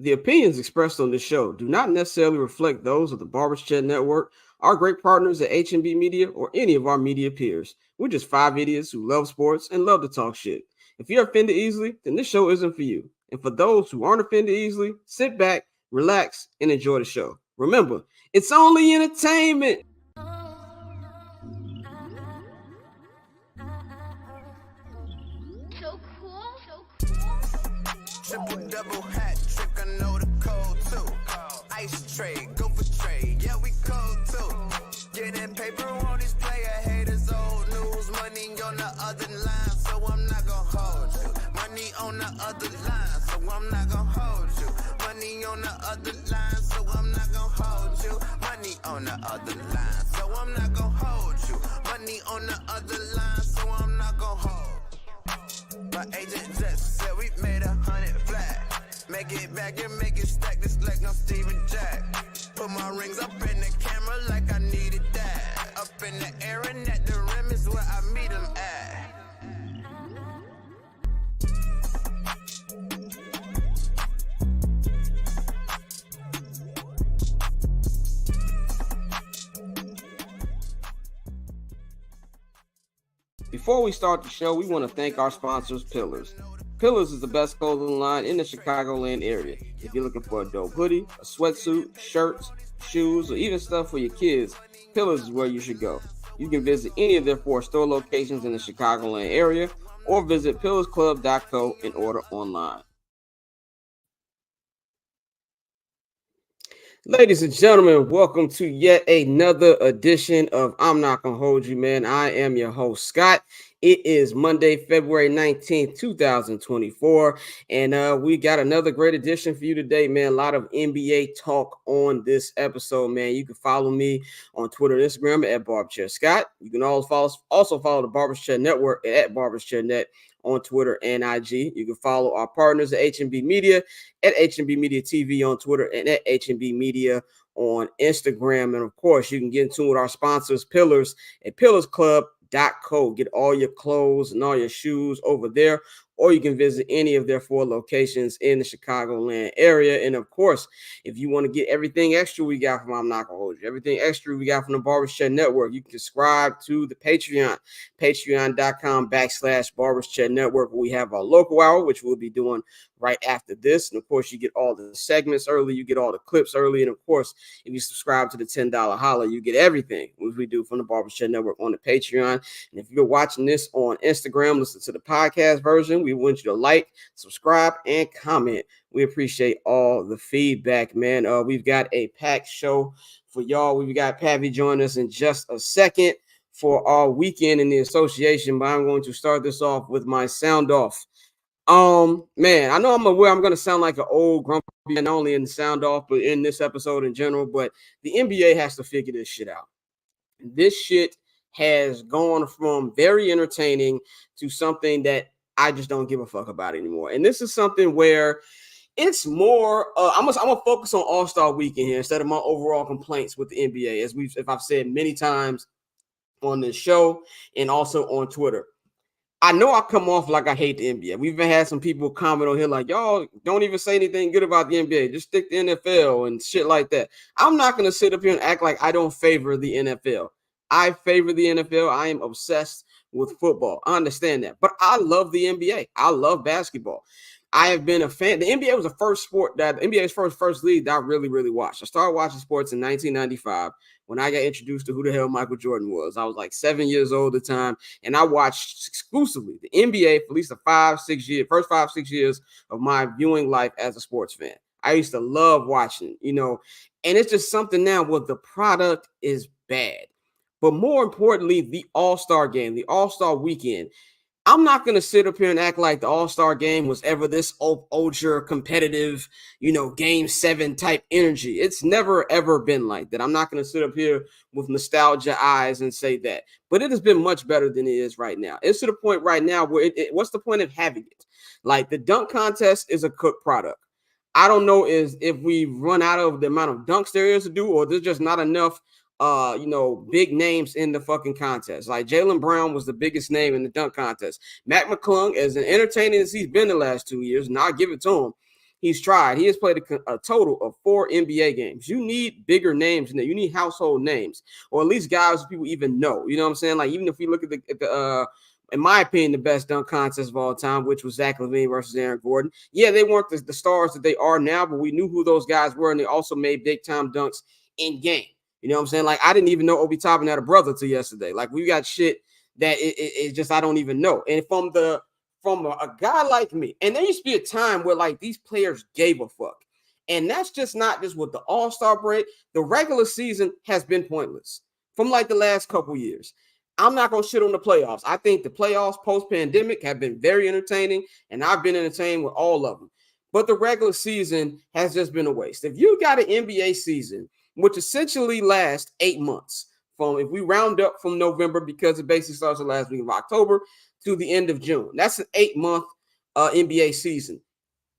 The opinions expressed on this show do not necessarily reflect those of the Barbers Chat Network, our great partners at H&B Media, or any of our media peers. We're just five idiots who love sports and love to talk shit. If you're offended easily, then this show isn't for you. And for those who aren't offended easily, sit back, relax, and enjoy the show. Remember, it's only entertainment. So cool. Triple double hat trick, I know the code too. Ice trade, go for trade, yeah we cold too. Getting paper on these player haters, old news. Money on the other line, so I'm not gonna hold you. Money on the other line, so I'm not gonna hold you. Money on the other line, so I'm not gonna hold you. Money on the other line, so I'm not gonna hold you. Money on the other line, so I'm not gonna hold. My agent just said we made 100 flat. Make it back and make it stack just like I'm Steven Jack. Put my rings up in the camera like I needed that. Up in the air and at the rim is where I meet them at. Before we start the show, we want to thank our sponsors, Pillars. Pillars is the best clothing line in the Chicagoland area. If you're looking for a dope hoodie, a sweatsuit, shirts, shoes, or even stuff for your kids, Pillars is where you should go. You can visit any of their 4 store locations in the Chicagoland area or visit pillarsclub.co and order online. Ladies and gentlemen, welcome to yet another edition of I'm Not Gonna Hold You, man. I am your host, Scott. It is Monday, February 19th, 2024, and we got another great edition for you today, man. A lot of NBA talk on this episode, man. You can follow me on Twitter and Instagram at BarbChairScott. You can also follow the Barbers Chat Network at BarbersChatNet on Twitter and IG. You can follow our partners at H&B Media at H&B Media TV on Twitter and at H&B Media on Instagram. And of course, you can get in tune with our sponsors, Pillars, at pillarsclub.co. Get all your clothes and all your shoes over there, or you can visit any of their 4 locations in the Chicagoland area. And of course, if you want to get everything extra we got from I'm Not Gonna Hold You, everything extra we got from the Barbers Chat Network, you can subscribe to the Patreon, patreon.com/Barbers Chat Network, where we have our local hour, which we'll be doing right after this. And of course, you get all the segments early, you get all the clips early. And of course, if you subscribe to the $10 holla, you get everything which we do from the Barbers Chat Network on the Patreon. And if you're watching this on Instagram, listen to the podcast version. We want you to like, subscribe, and comment. We appreciate all the feedback, man. We've got a packed show for y'all. We've got Pavy joining us in just a second for our weekend in the association, but I'm going to start this off with my sound off. Man, I know I'm aware I'm going to sound like an old grumpy, not only in the sound off, but in this episode in general, but the NBA has to figure this shit out. This shit has gone from very entertaining to something that I just don't give a fuck about anymore. And this is something where it's more, I'm gonna focus on All-Star Weekend here instead of my overall complaints with the NBA, as I've said many times on this show and also on Twitter. I know I come off like I hate the NBA. We've even had some people comment on here like, y'all don't even say anything good about the NBA. Just stick to NFL and shit like that. I'm not going to sit up here and act like I don't favor the NFL. I favor the NFL. I am obsessed with football. I understand that. But I love the NBA. I love basketball. I have been a fan. The NBA was the first sport that the NBA's first league that I really, really watched. I started watching sports in 1995 when I got introduced to who the hell Michael Jordan was. I was like 7 years old at the time, and I watched exclusively the NBA for at least the first 5-6 years of my viewing life as a sports fan. I used to love watching, and it's just something now where the product is bad. But more importantly, the All-Star game, the All-Star weekend. I'm not going to sit up here and act like the All-Star game was ever this ultra competitive, game 7 type energy. It's never, ever been like that. I'm not going to sit up here with nostalgia eyes and say that. But it has been much better than it is right now. It's to the point right now where what's the point of having it? Like, the dunk contest is a cooked product. I don't know if we run out of the amount of dunks there is to do, or there's just not enough big names in the fucking contest. Like Jaylen Brown was the biggest name in the dunk contest. Mac McClung, as entertaining as he's been the last 2 years, and I'll give it to him, he's tried. He has played a total of 4 NBA games. You need bigger names in there. You need household names, or at least guys people even know. You know what I'm saying? Like, even if we look at the in my opinion, the best dunk contest of all time, which was Zach LaVine versus Aaron Gordon. Yeah, they weren't the stars that they are now, but we knew who those guys were, and they also made big-time dunks in game. You know what I'm saying? Like, I didn't even know Obi Toppin had a brother till yesterday. Like, we got shit that it just I don't even know. And from a guy like me, and there used to be a time where, like, these players gave a fuck. And that's just not just with the All-Star break. The regular season has been pointless from, like, the last couple years. I'm not going to shit on the playoffs. I think the playoffs post-pandemic have been very entertaining, and I've been entertained with all of them. But the regular season has just been a waste. If you got an NBA season, which essentially lasts 8 months, from if we round up from November, because it basically starts the last week of October, to the end of June. That's an 8-month NBA season.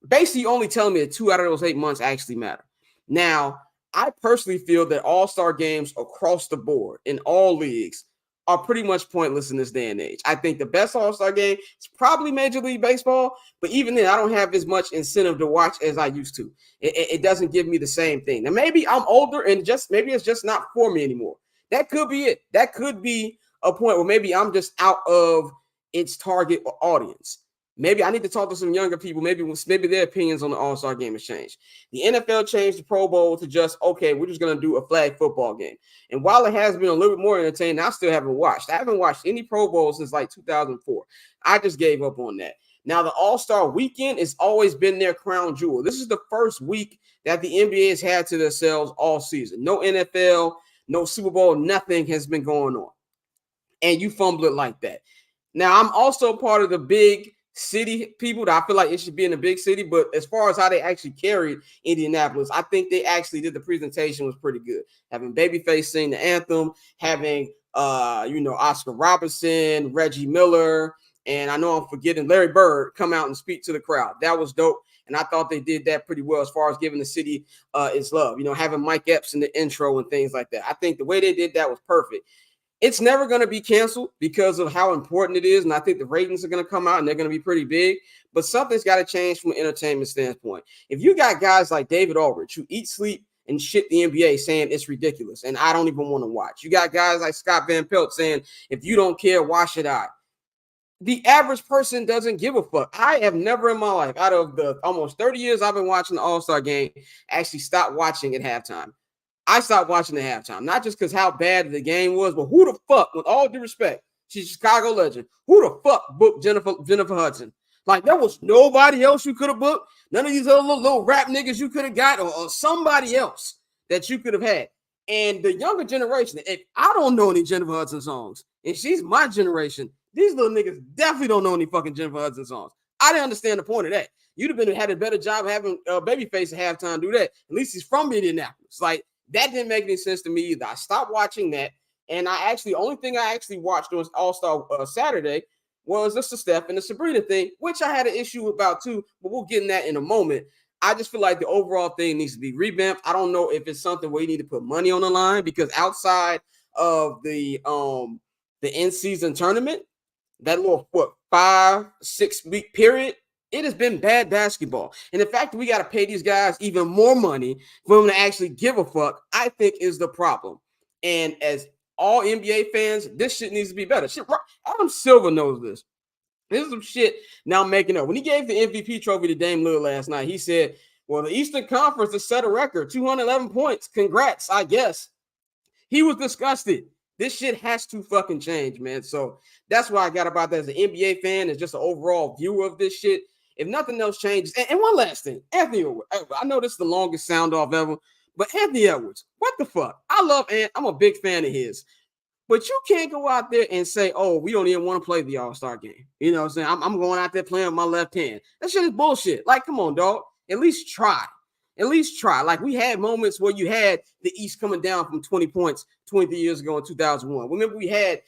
Basically, only telling me that 2 out of those 8 months actually matter. Now, I personally feel that all-star games across the board in all leagues are pretty much pointless in this day and age. I think the best all-star game is probably Major League Baseball, but even then, I don't have as much incentive to watch as I used to. It doesn't give me the same thing. Now, maybe I'm older and maybe it's just not for me anymore. That could be it. That could be a point where maybe I'm just out of its target audience. Maybe I need to talk to some younger people. Maybe their opinions on the All-Star game has changed. The NFL changed the Pro Bowl to just, okay, we're just going to do a flag football game. And while it has been a little bit more entertaining, I still haven't watched. I haven't watched any Pro Bowl since like 2004. I just gave up on that. Now, the All-Star weekend has always been their crown jewel. This is the first week that the NBA has had to themselves all season. No NFL, no Super Bowl, nothing has been going on. And you fumble it like that. Now, I'm also part of the big city people that I feel like it should be in a big city, but as far as how they actually carried Indianapolis, I think they actually did the presentation was pretty good. Having Babyface sing the anthem, having Oscar Robertson, Reggie Miller, and I know I'm forgetting Larry Bird come out and speak to the crowd. That was dope. And I thought they did that pretty well as far as giving the city its love, having Mike Epps in the intro and things like that. I think the way they did that was perfect. It's never going to be canceled because of how important it is. And I think the ratings are going to come out and they're going to be pretty big. But something's got to change from an entertainment standpoint. If you got guys like David Aldridge who eat, sleep, and shit the NBA saying it's ridiculous and I don't even want to watch. You got guys like Scott Van Pelt saying, if you don't care, why should I? The average person doesn't give a fuck. I have never in my life, out of the almost 30 years I've been watching the All-Star game, actually stopped watching at halftime. I stopped watching the halftime, not just because how bad the game was, but who the fuck, with all due respect, she's a Chicago legend, who the fuck booked Jennifer Hudson? Like, there was nobody else you could have booked. None of these other little rap niggas you could have got, or somebody else that you could have had. And the younger generation, if I don't know any Jennifer Hudson songs, and she's my generation, these little niggas definitely don't know any fucking Jennifer Hudson songs. I didn't understand the point of that. You'd have had a better job having Babyface at halftime do that. At least he's from Indianapolis. Like, that didn't make any sense to me either. I stopped watching that. And only thing I actually watched on All-Star Saturday was the Steph and the Sabrina thing, which I had an issue about too, but we'll get in that in a moment. I just feel like the overall thing needs to be revamped. I don't know if it's something where you need to put money on the line, because outside of the in-season tournament, that little 5-6 week period, it has been bad basketball. And the fact that we got to pay these guys even more money for them to actually give a fuck, I think is the problem. And as all NBA fans, this shit needs to be better. Shit, Adam Silver knows this. This is some shit now I'm making up. When he gave the MVP trophy to Dame Lillard last night, he said, well, the Eastern Conference has set a record, 211 points. Congrats, I guess. He was disgusted. This shit has to fucking change, man. So that's what I got about that as an NBA fan, as just an overall viewer of this shit. If nothing else changes, and one last thing, Anthony Edwards. I know this is the longest sound off ever, but Anthony Edwards, what the fuck? I love Ant. I'm a big fan of his. But you can't go out there and say, oh, we don't even want to play the All-Star game. You know what I'm saying? I'm going out there playing with my left hand. That shit is bullshit. Like, come on, dog. At least try. At least try. Like, we had moments where you had the East coming down from 20 points 23 years ago in 2001. Remember, we had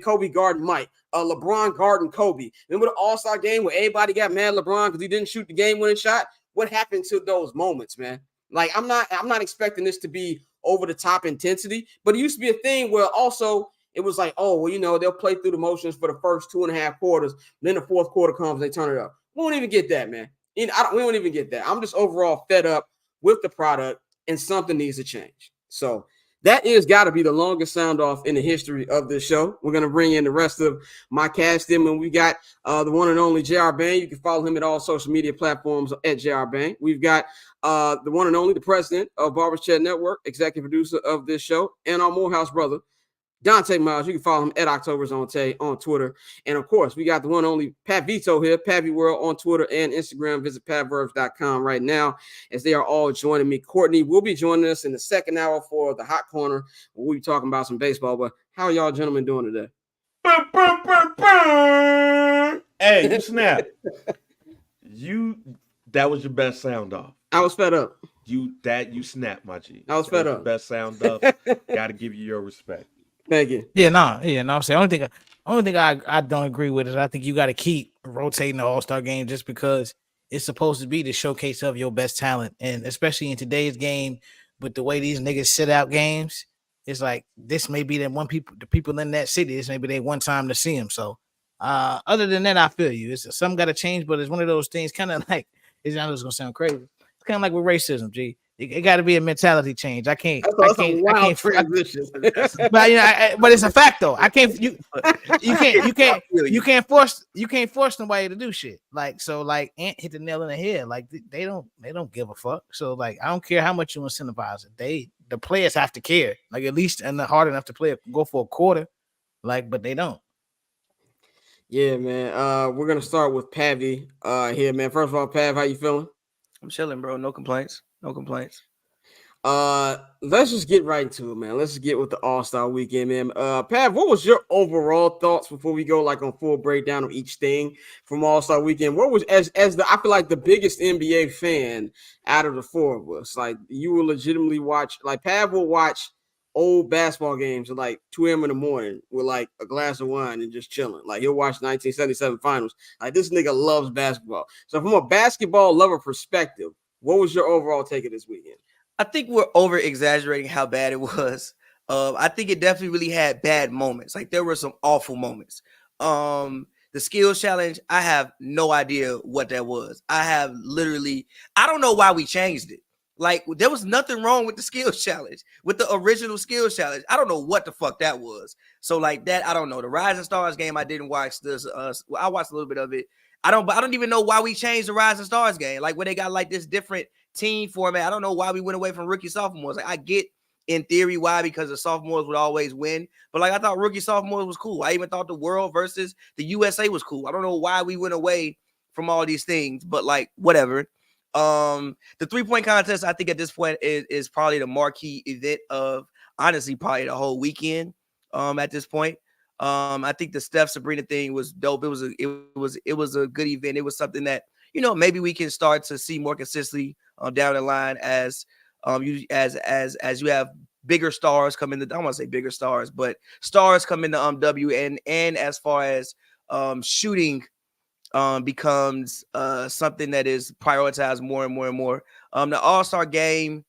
Kobe guarding Mike, LeBron guarding Kobe. Remember the All-Star game where everybody got mad at LeBron because he didn't shoot the game-winning shot? What happened to those moments, man? Like, I'm not expecting this to be over-the-top intensity, but it used to be a thing where also it was like, oh, well, they'll play through the motions for the first 2.5 quarters. Then the fourth quarter comes, they turn it up. We won't even get that, man. We don't even get that. I'm just overall fed up with the product, and something needs to change. So that is got to be the longest sound off in the history of this show. We're gonna bring in the rest of my cast in when we got the one and only JR Bain. You can follow him at all social media platforms at JR Bain. We've got the one and only the president of Barbers Chat Network, executive producer of this show, and our Morehouse brother, Dante Miles. You can follow him at October's on Twitter. And of course, we got the one only Pat Vito here, Pavy World on Twitter and Instagram. Visit patverbs.com right now as they are all joining me. Courtney will be joining us in the second hour for the Hot Corner. We'll be talking about some baseball. But how are y'all gentlemen doing today? Hey, you snap. That was your best sound off. I was fed up. You snap, my G. I was fed up. Best sound off. Got to give you your respect. Thank you. I'm saying only thing I don't agree with is I think you got to keep rotating the All-Star game just because it's supposed to be the showcase of your best talent, and especially in today's game with the way these niggas sit out games, it's like this may be the people in that city. This may be their one time to see them. So other than that, I feel you. It's something got to change, but it's one of those things kind of like I know it's gonna sound crazy. It's kind of like with racism, G. It got to be a mentality change. I can't transition. But but it's a fact though. You can't force nobody to do shit. Like Ant hit the nail in the head. Like they don't give a fuck. So like I don't care how much you incentivize it. The players have to care. Like at least and hard enough to go for a quarter. Like, but they don't. Yeah, man. We're gonna start with Pavy here, man. First of all, Pav, how you feeling? I'm chilling, bro. No complaints. Let's just get right into it, man. Let's just get with the All-Star weekend, man. Pav, what was your overall thoughts before we go like on full breakdown of each thing from All-Star weekend? What was I feel like the biggest NBA fan out of the four of us, like you will legitimately watch, like Pav will watch old basketball games at like 2 a.m. in the morning with like a glass of wine and just chilling. Like he'll watch 1977 finals. Like this nigga loves basketball. So from a basketball lover perspective, what was your overall take of this weekend? I think we're over exaggerating how bad it was. I think it definitely really had bad moments. Like there were some awful moments. The skills challenge, I have no idea what that was. I don't know why we changed it. Like there was nothing wrong with the skills challenge, with the original skills challenge. I don't know what the fuck that was. So like that, I don't know. The Rising Stars game, I didn't watch this. I watched a little bit of it. I don't even know why we changed the Rising Stars game. Like where they got like this different team format. I don't know why we went away from rookie sophomores. Like I get in theory why, because the sophomores would always win. But like I thought rookie sophomores was cool. I even thought the world versus the USA was cool. I don't know why we went away from all these things, but like whatever. The 3-point contest, I think at this point is probably the marquee event of honestly probably the whole weekend. At this point. I think the Steph Sabrina thing was dope. It was a good event. It was something that, maybe we can start to see more consistently down the line as you have bigger stars come in. I don't want to say bigger stars, but stars come into W and as far as shooting becomes something that is prioritized more and more and more. The All-Star game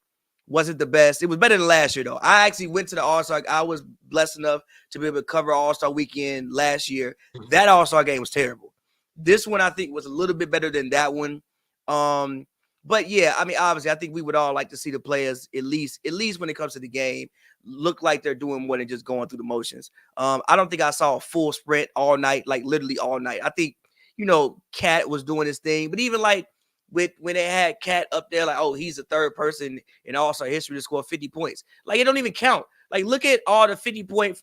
wasn't the best. It was better than last year, though. I actually went to the All-Star. I was blessed enough to be able to cover All-Star weekend last year. That All-Star game was terrible. This one, I think, was a little bit better than that one. But yeah, I mean, obviously, I think we would all like to see the players, at least when it comes to the game, look like they're doing more than just going through the motions. I don't think I saw a full sprint all night, like literally all night. I think, Cat was doing his thing, but even like when they had Cat up there, like, oh, he's the third person in All-Star history to score 50 points. Like, it don't even count. Like, look at all the 50-point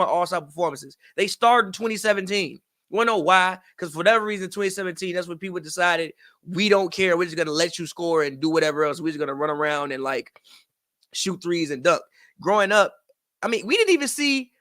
All-Star performances. They started in 2017. You want to know why? Because for whatever reason, 2017, that's when people decided we don't care. We're just going to let you score and do whatever else. We're just going to run around and, like, shoot threes and dunk. Growing up, I mean, we didn't even see –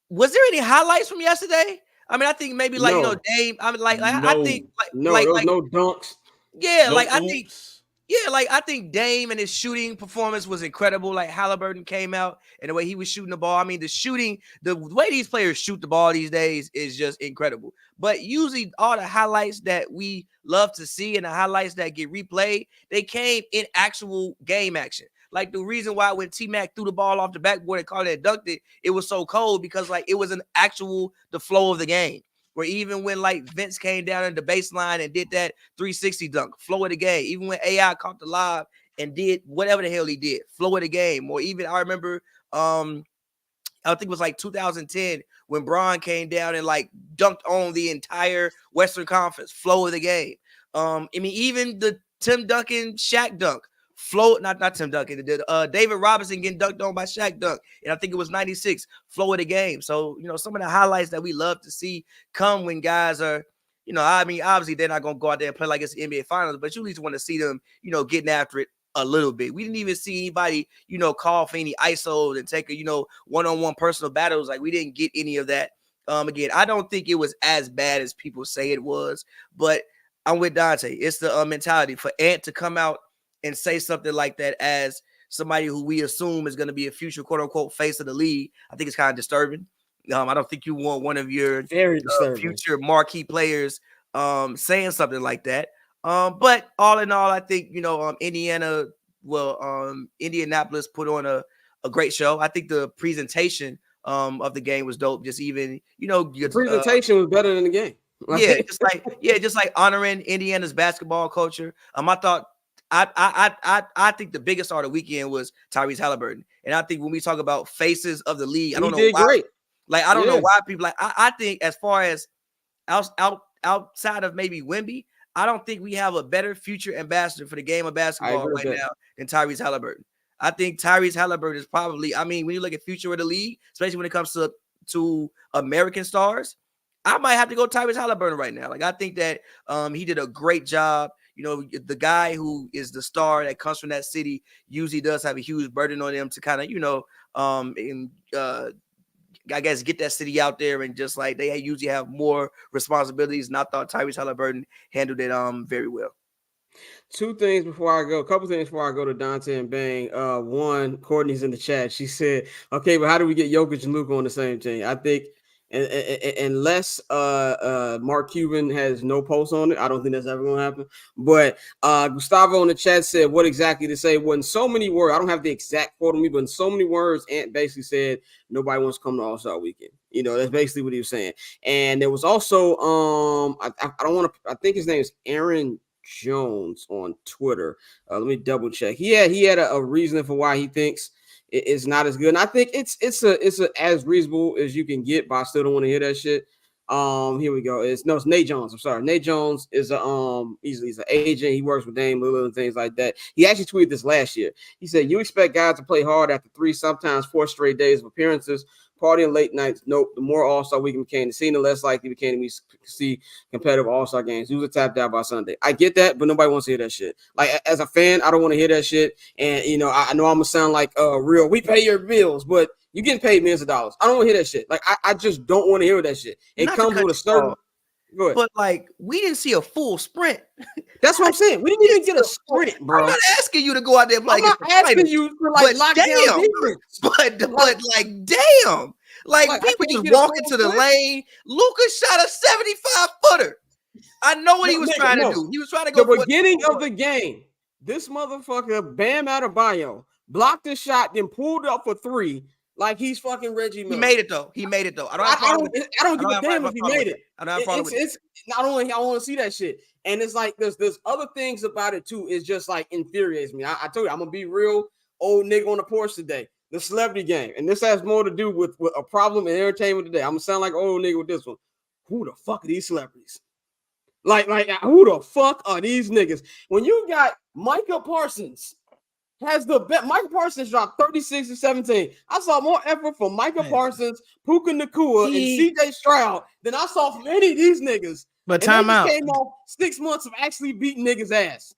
was there any highlights from yesterday? I mean, I think maybe like, Dame. I mean, I think there was no dunks. Yeah, No like oops. I think Dame and his shooting performance was incredible. Like Halliburton came out and the way he was shooting the ball. I mean, the way these players shoot the ball these days is just incredible. But usually all the highlights that we love to see and the highlights that get replayed, they came in actual game action. Like the reason why when T-Mac threw the ball off the backboard and called it dunked it was so cold because like it was the flow of the game. where even when like Vince came down in the baseline and did that 360 dunk, flow of the game, even when AI caught the lob and did whatever the hell he did, flow of the game, or even I remember I think it was like 2010 when Bron came down and like dunked on the entire Western Conference, flow of the game. I mean, even the Tim Duncan Shaq dunk, flow, not Tim Duncan, David Robinson getting dunked on by Shaq dunk, and I think it was 96, flow of the game. So, you know, some of the highlights that we love to see come when guys are, you know, I mean, obviously they're not going to go out there and play like it's the NBA Finals, but you at least want to see them, you know, getting after it a little bit. We didn't even see anybody, you know, call for any ISOs and take a, you know, one-on-one personal battles. Like we didn't get any of that. Again, I don't think it was as bad as people say it was, but I'm with Dante. It's the mentality for Ant to come out and say something like that as somebody who we assume is going to be a future quote unquote face of the league. I think it's kind of disturbing. I don't think you want one of your future marquee players saying something like that. But all in all, I think, you know, Indianapolis put on a great show. I think the presentation of the game was dope. Just even, you know, the presentation was better than the game. Just like honoring Indiana's basketball culture. I think the biggest star of the weekend was Tyrese Halliburton. And I think when we talk about faces of the league, I don't know why. Great. Like, I don't know why people like, I think as far as outside of maybe Wemby, I don't think we have a better future ambassador for the game of basketball right now than Tyrese Halliburton. I think Tyrese Halliburton is probably, I mean, when you look at future of the league, especially when it comes to American stars, I might have to go Tyrese Halliburton right now. Like, I think that he did a great job. You know, the guy who is the star that comes from that city usually does have a huge burden on him to kind of, you know, I guess get that city out there, and just like they usually have more responsibilities. And I thought Tyrese Halliburton handled it very well. A couple things before I go to Dante and Bang. One, Courtney's in the chat. She said, okay, but how do we get Jokic and Luka on the same team? I think unless Mark Cuban has no pulse on it, I don't think that's ever gonna happen. But Gustavo in the chat said what exactly to say. When so many words, I don't have the exact quote on me, but in so many words, Ant basically said nobody wants to come to All-Star Weekend. You know, that's basically what he was saying. And there was also I think his name is Aaron Jones on Twitter. Let me double check. He had a reason for why he thinks it's not as good. And I think it's as reasonable as you can get, but I still don't want to hear that shit. Here we go. It's Nate Jones. I'm sorry. Nate Jones is he's an agent. He works with Dame Lillard and things like that. He actually tweeted this last year. He said, you expect guys to play hard after 3, sometimes 4 straight days of appearances, partying late nights. Nope. The more All-Star weekend became the scene, the less likely became we see competitive All-Star games. Who's tapped out by Sunday? I get that, but nobody wants to hear that shit. Like, as a fan, I don't want to hear that shit. And, you know, I know I'm going to sound like real. We pay your bills, but you're getting paid millions of dollars. I don't want to hear that shit. Like, I just don't want to hear that shit. It comes with a certain. Go ahead. But like, we didn't see a full sprint. That's what I'm saying. We didn't even get a sprint, bro. I'm not asking you to go out there and play. I'm not asking you to like lock down defense. But like, damn. Like people just walk into the lane. Luka shot a 75-footer. I know what he was trying to do. He was trying to go the beginning of the game. This motherfucker, Bam Adebayo, blocked the shot, then pulled up for 3. Like he's fucking Reggie Miller. He made it though. I don't give a damn if he made it. I don't want to see that shit. And it's like there's other things about it too. It's just like infuriates me. I told you I'm gonna be real old nigga on the porch today. The celebrity game, and this has more to do with a problem in entertainment today. I'm gonna sound like an old nigga with this one. Who the fuck are these celebrities? Like who the fuck are these niggas? When you got Micah Parsons. Micah Parsons dropped 36 to 17. I saw more effort from Micah Parsons, Puka Nacua, and CJ Stroud than I saw from any of these niggas. But time out. Came off 6 months of actually beating niggas' ass.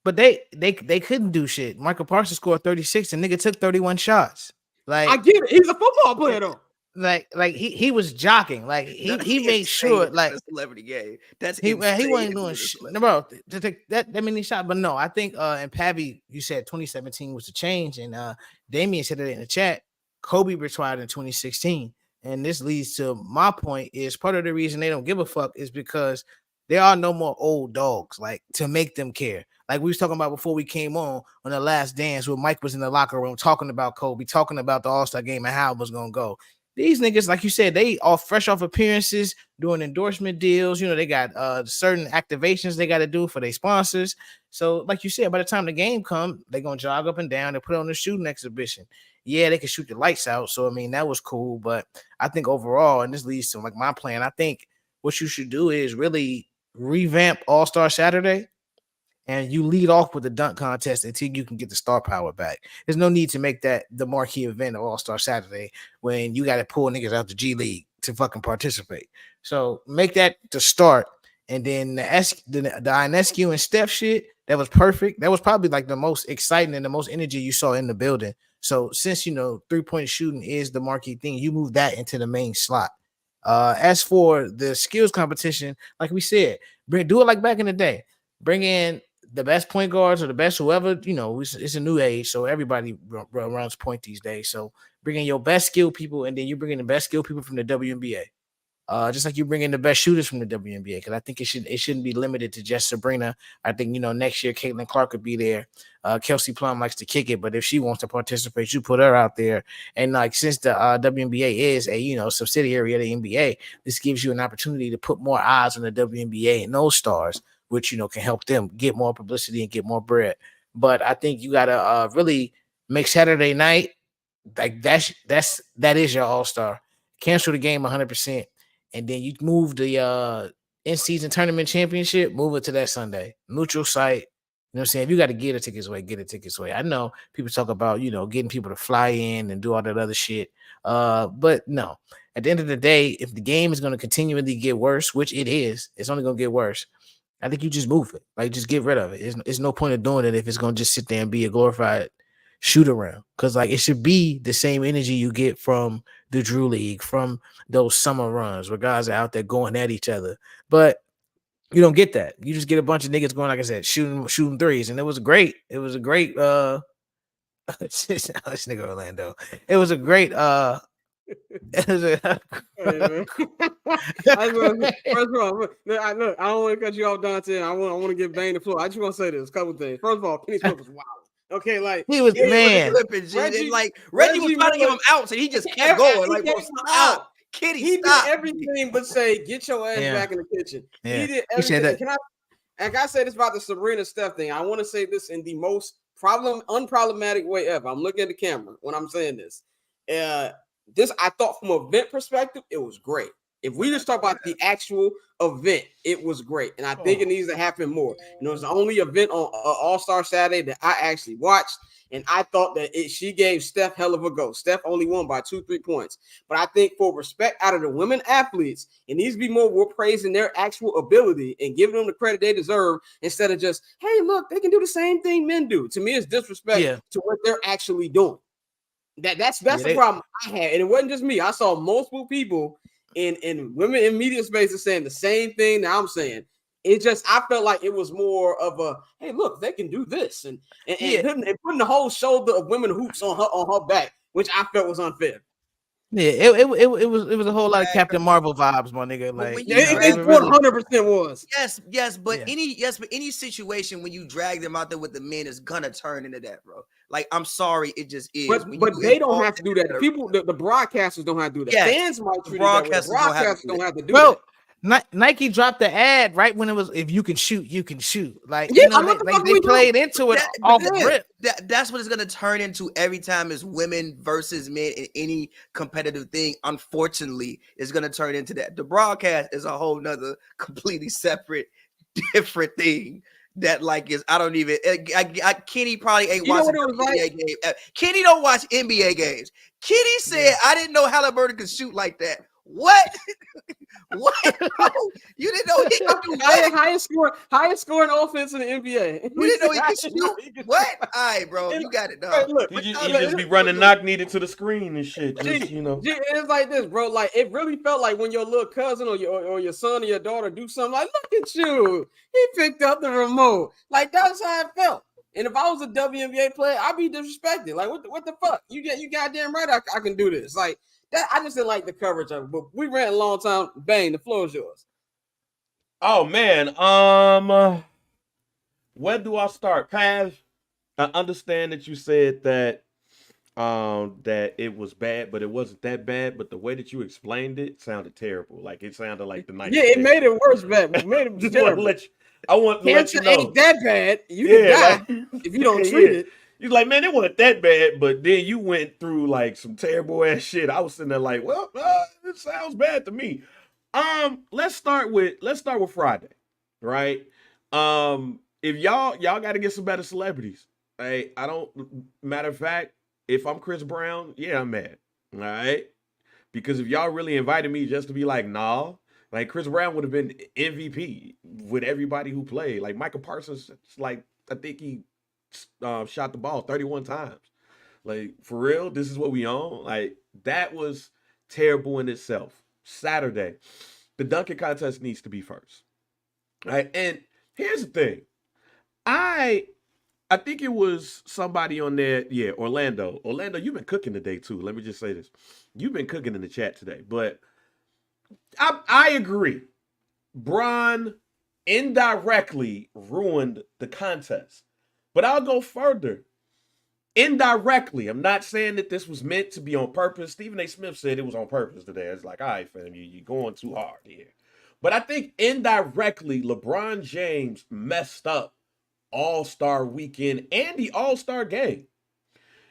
But they couldn't do shit. Michael Parsons scored 36 and nigga took 31 shots. Like, I get it. He's a football player though. Like he was jogging. Like he made sure like a celebrity game. That's he wasn't doing shit, bro. To take that many shots, but no, I think and Pavy, you said 2017 was the change, and Damian said it in the chat. Kobe retired in 2016, and this leads to my point: is part of the reason they don't give a fuck is because there are no more old dogs like to make them care. Like we was talking about before we came on The Last Dance, where Mike was in the locker room talking about Kobe, talking about the All-Star game and how it was gonna go. These niggas, like you said, they are fresh off appearances, doing endorsement deals. You know, they got certain activations they got to do for their sponsors. So, like you said, by the time the game come, they're gonna jog up and down and put on the shooting exhibition. Yeah, they can shoot the lights out. So, I mean, that was cool. But I think overall, and this leads to like my plan, I think what you should do is really revamp All-Star Saturday, and you lead off with the dunk contest until you can get the star power back. There's no need to make that the marquee event of All-Star Saturday when you got to pull niggas out the G League to fucking participate. So make that the start. And then the Ionescu and Steph shit, that was perfect. That was probably like the most exciting and the most energy you saw in the building. So since, you know, 3-point shooting is the marquee thing, you move that into the main slot. As for the skills competition, like we said, do it like back in the day. Bring in the best point guards or the best whoever, you know, it's a new age, so everybody runs point these days. So bring in your best skill people, and then you bring in the best skill people from the WNBA. Just like you bring in the best shooters from the WNBA, because I think it shouldn't be limited to just Sabrina. I think, you know, next year Caitlin Clark could be there. Kelsey Plum likes to kick it, but if she wants to participate, you put her out there. And like since the WNBA is a, you know, subsidiary of the NBA, this gives you an opportunity to put more eyes on the WNBA and those stars, which, you know, can help them get more publicity and get more bread. But I think you gotta really make Saturday night like that is your All-Star. Cancel the game 100%. And then you move the in-season tournament championship, move it to that Sunday. Neutral site. You know what I'm saying? If you got to get the tickets away, get the tickets away. I know people talk about, you know, getting people to fly in and do all that other shit. But no. At the end of the day, if the game is going to continually get worse, which it is, it's only going to get worse. I think you just move it. Like, just get rid of it. It's no point of doing it if it's going to just sit there and be a glorified shoot around. Because, like, it should be the same energy you get from the Drew League, from those summer runs where guys are out there going at each other. But you don't get that. You just get a bunch of niggas going, like I said, shooting threes. And it was great. It was a great this nigga Orlando. It was a great it was a First of all, look, I don't want to cut you off, Dante. I want to give Bane the floor. I just want to say this a couple things. First of all, Kenny Smith was wild. Okay, like he was man. Reggie was trying to give him outs, and he just kept going. Like, bro, stop. Kitty, he stop. did everything but say, "Get your ass back in the kitchen." Yeah. He did everything. Like I said this about the Sabrina Steph thing. I want to say this in the most unproblematic way ever. I'm looking at the camera when I'm saying this. This I thought from an event perspective, it was great. If we just talk about the actual event, it was great. And I think it needs to happen more. You know, it's the only event on All-Star Saturday that I actually watched. And I thought that she gave Steph hell of a go. Steph only won by 2-3 points. But I think for respect out of the women athletes, it needs to be more we're praising their actual ability and giving them the credit they deserve instead of just, hey, look, they can do the same thing men do. To me, it's disrespect to what they're actually doing. That's the problem I had. And it wasn't just me. I saw multiple people in women in media spaces saying the same thing that I'm saying. It just, I felt like it was more of a, hey, look, they can do this, and putting the whole shoulder of women hoops on her back, which I felt was unfair. Yeah, it was a whole lot of Captain Marvel vibes, my nigga. Like it 100% was. Yes, but any situation when you drag them out there with the men is gonna turn into that, bro. Like, I'm sorry, it just is. But they don't have to do that. The people, the broadcasters don't have to do that. Yes, fans might treat it that way. The broadcasters don't have to do that. Nike dropped the ad right when it was, if you can shoot, you can shoot. Like, yeah, you know, they played into it off the rip. That's what it's gonna turn into every time is women versus men in any competitive thing. Unfortunately, it's gonna turn into that. The broadcast is a whole nother completely separate, different thing. That like is I don't even Kenny probably ain't watching NBA game. Kenny don't watch NBA games. Kenny said, I didn't know Halliburton could shoot like that. What? What? You didn't know he could do highest scoring offense in the NBA. You didn't know he could shoot. What? All right, bro. You got it, dog. Look, you just be running knock needed to the screen and shit. Just, you know. It's like this, bro. Like, it really felt like when your little cousin or your son or your daughter do something like, look at you. He picked up the remote. Like, that's how it felt. And if I was a WNBA player, I'd be disrespected. Like, what the fuck? You goddamn right I can do this. Like, that, I just didn't like the coverage of it, but we ran a long time. Bang, the floor is yours. Oh man, where do I start? Pav, I understand that you said that that it was bad, but it wasn't that bad. But the way that you explained it sounded terrible. Like it sounded like the night. Yeah, it made it worse, man. It made it Just want to terrible. let you. I want to let Cancer you know. ain't that bad. You can die like, if you don't treat it. You're like, man, it wasn't that bad, but then you went through like some terrible ass shit. I was sitting there like, well, it sounds bad to me. Let's start with Friday, right? If y'all got to get some better celebrities. Hey, I don't. Matter of fact, if I'm Chris Brown, yeah, I'm mad. All right, because if y'all really invited me just to be like, nah, like Chris Brown would have been MVP with everybody who played. Like Michael Parsons, like I think he shot the ball 31 times. Like for real, this is what we own. Like that was terrible in itself. Saturday, the dunking contest needs to be first. Right, and here's the thing, I think it was somebody on there. Yeah, Orlando. Orlando, you've been cooking today too. Let me just say this: you've been cooking in the chat today. But I agree. Bron indirectly ruined the contest. But I'll go further. Indirectly, I'm not saying that this was meant to be on purpose. Stephen A. Smith said it was on purpose today. It's like, all right, fam, you're going too hard here. But I think indirectly, LeBron James messed up All-Star Weekend and the All-Star Game.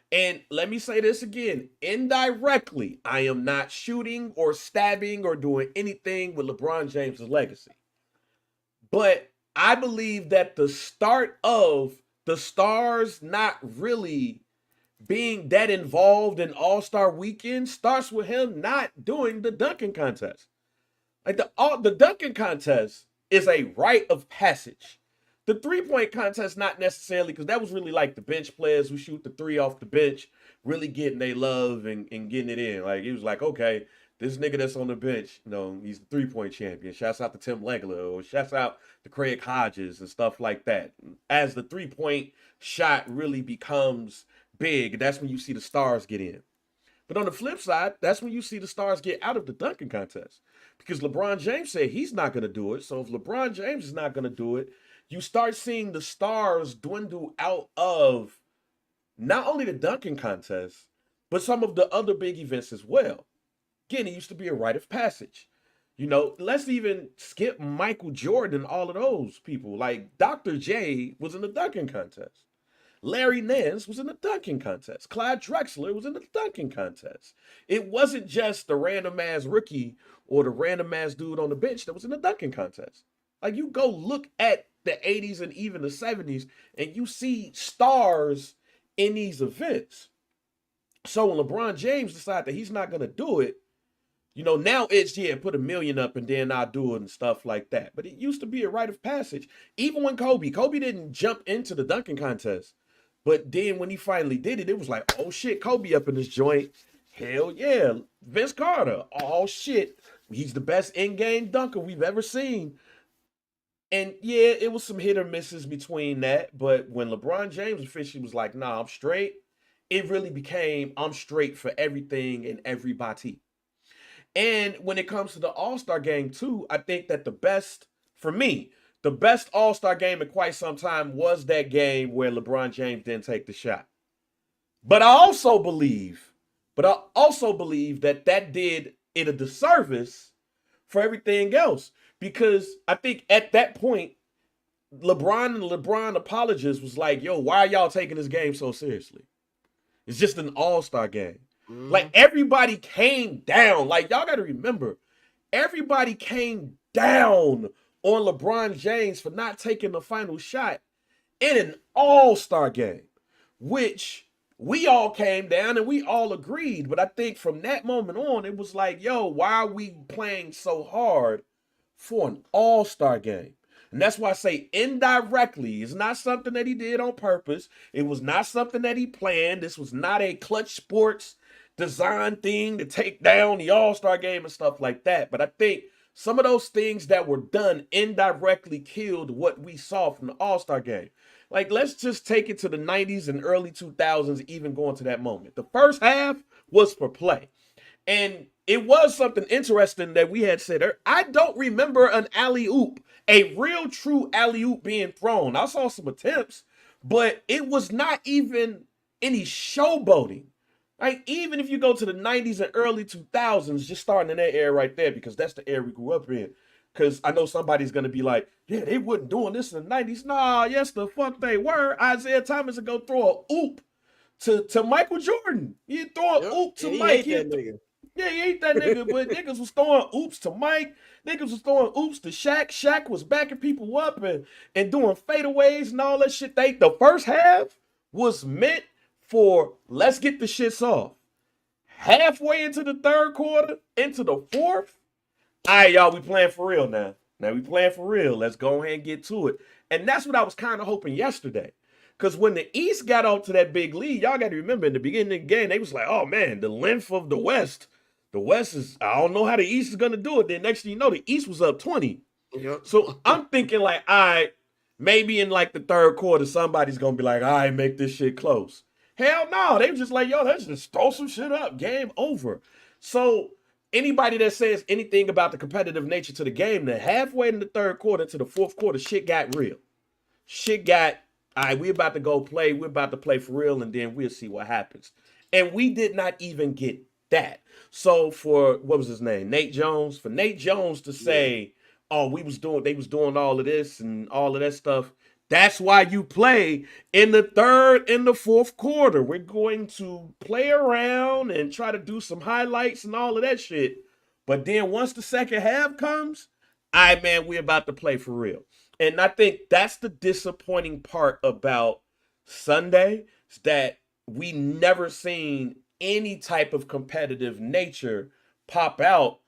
And let me say this again, indirectly, I am not shooting or stabbing or doing anything with LeBron James' legacy. But I believe that the start of the Stars not really being that involved in All-Star Weekend starts with him not doing the dunking contest. Like the dunking contest is a rite of passage. The three-point contest, not necessarily, because that was really like the bench players who shoot the three off the bench, really getting their love and getting it in. Like, it was like, okay, this nigga that's on the bench, he's the three-point champion. Shouts out to Tim Legler, or shouts out to Craig Hodges and stuff like that. As the three-point shot really becomes big, that's when you see the stars get in. But on the flip side, that's when you see the stars get out of the dunking contest. Because LeBron James said he's not going to do it. So if LeBron James is not going to do it, you start seeing the stars dwindle out of not only the dunking contest, but some of the other big events as well. Again, it used to be a rite of passage. Let's even skip Michael Jordan, all of those people. Like Dr. J was in the dunking contest. Larry Nance was in the dunking contest. Clyde Drexler was in the dunking contest. It wasn't just the random ass rookie or the random ass dude on the bench that was in the dunking contest. Like, you go look at the 80s and even the 70s, and you see stars in these events. So when LeBron James decided that he's not going to do it, now it's, put $1 million up and then I'll do it and stuff like that. But it used to be a rite of passage. Even when Kobe didn't jump into the dunking contest. But then when he finally did it, it was like, oh shit, Kobe up in this joint. Hell yeah. Vince Carter. Oh shit. He's the best in-game dunker we've ever seen. And yeah, it was some hit or misses between that. But when LeBron James officially was like, nah, I'm straight, it really became, I'm straight for everything and everybody. And when it comes to the All-Star game too, I think that the best All-Star game in quite some time was that game where LeBron James didn't take the shot. But I also believe that did it a disservice for everything else. Because I think at that point, LeBron and LeBron apologists was like, yo, why are y'all taking this game so seriously? It's just an All-Star game. Mm-hmm. Like, everybody came down. Like, y'all got to remember, everybody came down on LeBron James for not taking the final shot in an All-Star game, which we all came down and we all agreed. But I think from that moment on, it was like, yo, why are we playing so hard for an All-Star game? And that's why I say indirectly. It's not something that he did on purpose. It was not something that he planned. This was not a Clutch Sports design thing to take down the All-Star game and stuff like that. But I think some of those things that were done indirectly killed what we saw from the All-Star game. Like, let's just take it to the 90s and early 2000s, even going to that moment. The first half was for play. And it was something interesting that we had said. I don't remember an alley-oop, a real true alley-oop being thrown. I saw some attempts, but it was not even any showboating. Like, even if you go to the 90s and early 2000s, just starting in that era right there, because that's the era we grew up in. Because I know somebody's going to be like, yeah, they wasn't doing this in the 90s. Nah, yes, the fuck they were. Isaiah Thomas would go throw a oop to Michael Jordan. He'd throw a oop to Mike. He ain't that nigga, but niggas was throwing oops to Mike. Niggas was throwing oops to Shaq. Shaq was backing people up and doing fadeaways and all that shit. The first half was meant for let's get the shits off. Halfway into the third quarter, into the fourth, all right, y'all, we playing for real now. Now we playing for real. Let's go ahead and get to it. And that's what I was kind of hoping yesterday. Because when the East got out to that big lead, y'all got to remember in the beginning of the game, they was like, oh man, the length of the West is, I don't know how the East is going to do it. Then next thing you know, the East was up 20. Yep. So I'm thinking like, all right, maybe in like the third quarter, somebody's going to be like, all right, make this shit close. Hell no. They were just like, yo, let's just throw some shit up. Game over. So anybody that says anything about the competitive nature to the game, that halfway in the third quarter to the fourth quarter, shit got real. Shit got, all right, we about to go play. We're about to play for real, and then we'll see what happens. And we did not even get that. So for, what was his name? Nate Jones. For Nate Jones to say, oh, they was doing all of this and all of that stuff. That's why you play in the third and the fourth quarter. We're going to play around and try to do some highlights and all of that shit. But then once the second half comes, all right, man, we're about to play for real. And I think that's the disappointing part about Sunday, is that we never seen any type of competitive nature pop out,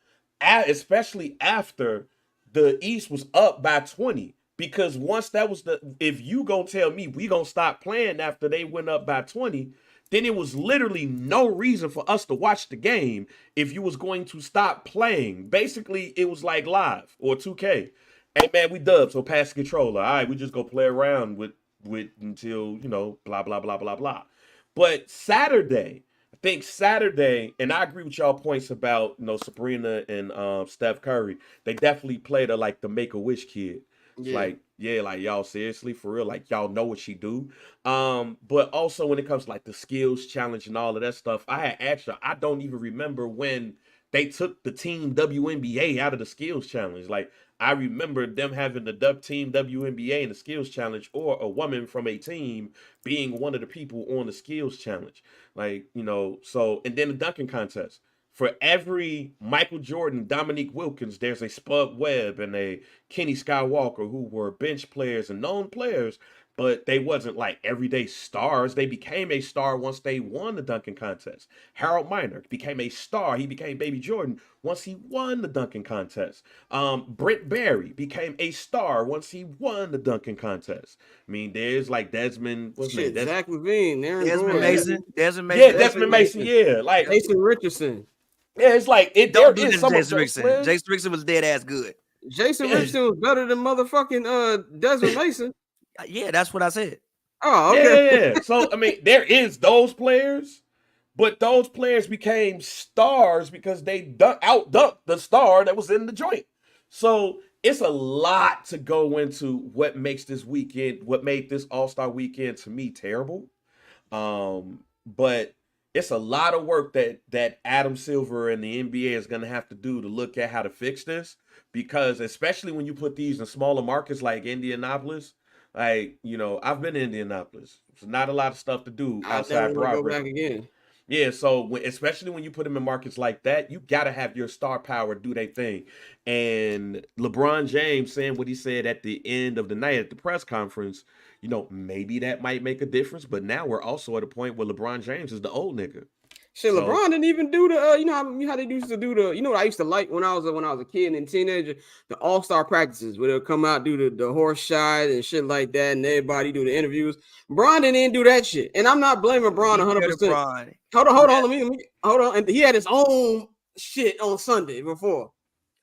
especially after the East was up by 20. Because once that was if you gonna tell me we gonna stop playing after they went up by 20, then it was literally no reason for us to watch the game if you was going to stop playing. Basically, it was like live or 2K. Hey man, we dubbed, so pass the controller. All right, we just go play around with until, blah, blah, blah, blah, blah. But Saturday, and I agree with y'all points about, Sabrina and Steph Curry. They definitely played her like the Make-A-Wish kid. Yeah. Like y'all seriously, for real, like y'all know what she do. But also when it comes to like the skills challenge and all of that stuff, I had asked her, I don't even remember when they took the team WNBA out of the skills challenge. Like, I remember them having the team WNBA in the skills challenge, or a woman from a team being one of the people on the skills challenge. Like, so, and then the dunking contest. For every Michael Jordan, Dominique Wilkins, there's a Spud Webb and a Kenny Skywalker who were bench players and known players, but they wasn't like everyday stars. They became a star once they won the dunking contest. Harold Miner became a star. He became Baby Jordan once he won the dunking contest. Brent Barry became a star once he won the dunking contest. I mean, there's like Desmond, what's his name? Zach Levine, Desmond Mason. Yeah, Desmond Mason. Yeah, like Jason Richardson. Yeah, it's like Don't do this to Jason Richardson. Jason Richardson was dead ass good. Jason Richardson was better than motherfucking Desmond Mason. Yeah, that's what I said. Oh, okay. Yeah. So I mean, there is those players, but those players became stars because they out-dunked the star that was in the joint. So it's a lot to go into what makes this weekend, what made this All-Star weekend to me terrible. But it's a lot of work that Adam Silver and the NBA is going to have to do to look at how to fix this, because especially when you put these in smaller markets like Indianapolis, like, I've been to Indianapolis. There's not a lot of stuff to do outside Broadway. Go back again. Yeah, so especially when you put them in markets like that, you got to have your star power do their thing. And LeBron James saying what he said at the end of the night at the press conference, maybe that might make a difference. But now we're also at a point where LeBron James is the old nigga. Shit, so, LeBron didn't even do the, how they used to do the, what I used to like when I was a kid and teenager, the all-star practices where they'll come out, do the horse shot and shit like that, and everybody do the interviews. Bron didn't even do that shit. And I'm not blaming Bron 100%. Hold on, let me hold on. And he had his own shit on Sunday before.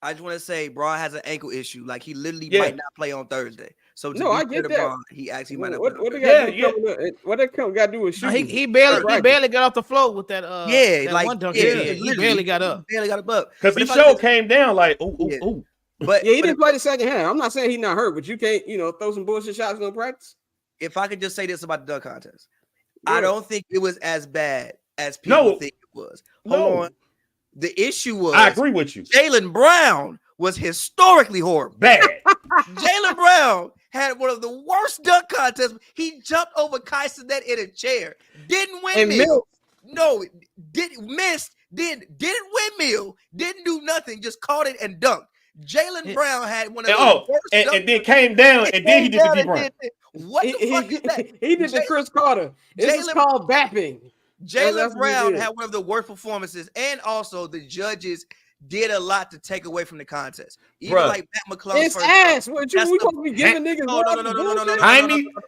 I just want to say Bron has an ankle issue. Like, he literally might not play on Thursday. So no, I get that. Bron, he actually might not. What they got to do with shooting? He barely got off the floor with that. One dunk. He barely got up. Barely got up because he came down like ooh. But he didn't play the second half. I'm not saying he's not hurt, but you can't throw some bullshit shots in practice. If I could just say this about the dunk contest, I don't think it was as bad as people No. think it was. No. Hold on. The issue was I agree with you. Jaylen Brown was historically horrible. Bad. Jaylen Brown had one of the worst dunk contests. He jumped over Kai Cenat in a chair. Didn't windmill. No, missed. Didn't windmill. Didn't do nothing. Just caught it and dunked. Jaylen Brown had one of the worst. And then came down and then he did the deep run. What the fuck is that? He did the Chris Carter. This is called bapping. Jaylen Brown had one of the worst performances, and also the judges did a lot to take away from the contest. Even like Matt McClung's it's ass. What you we supposed to be giving niggas?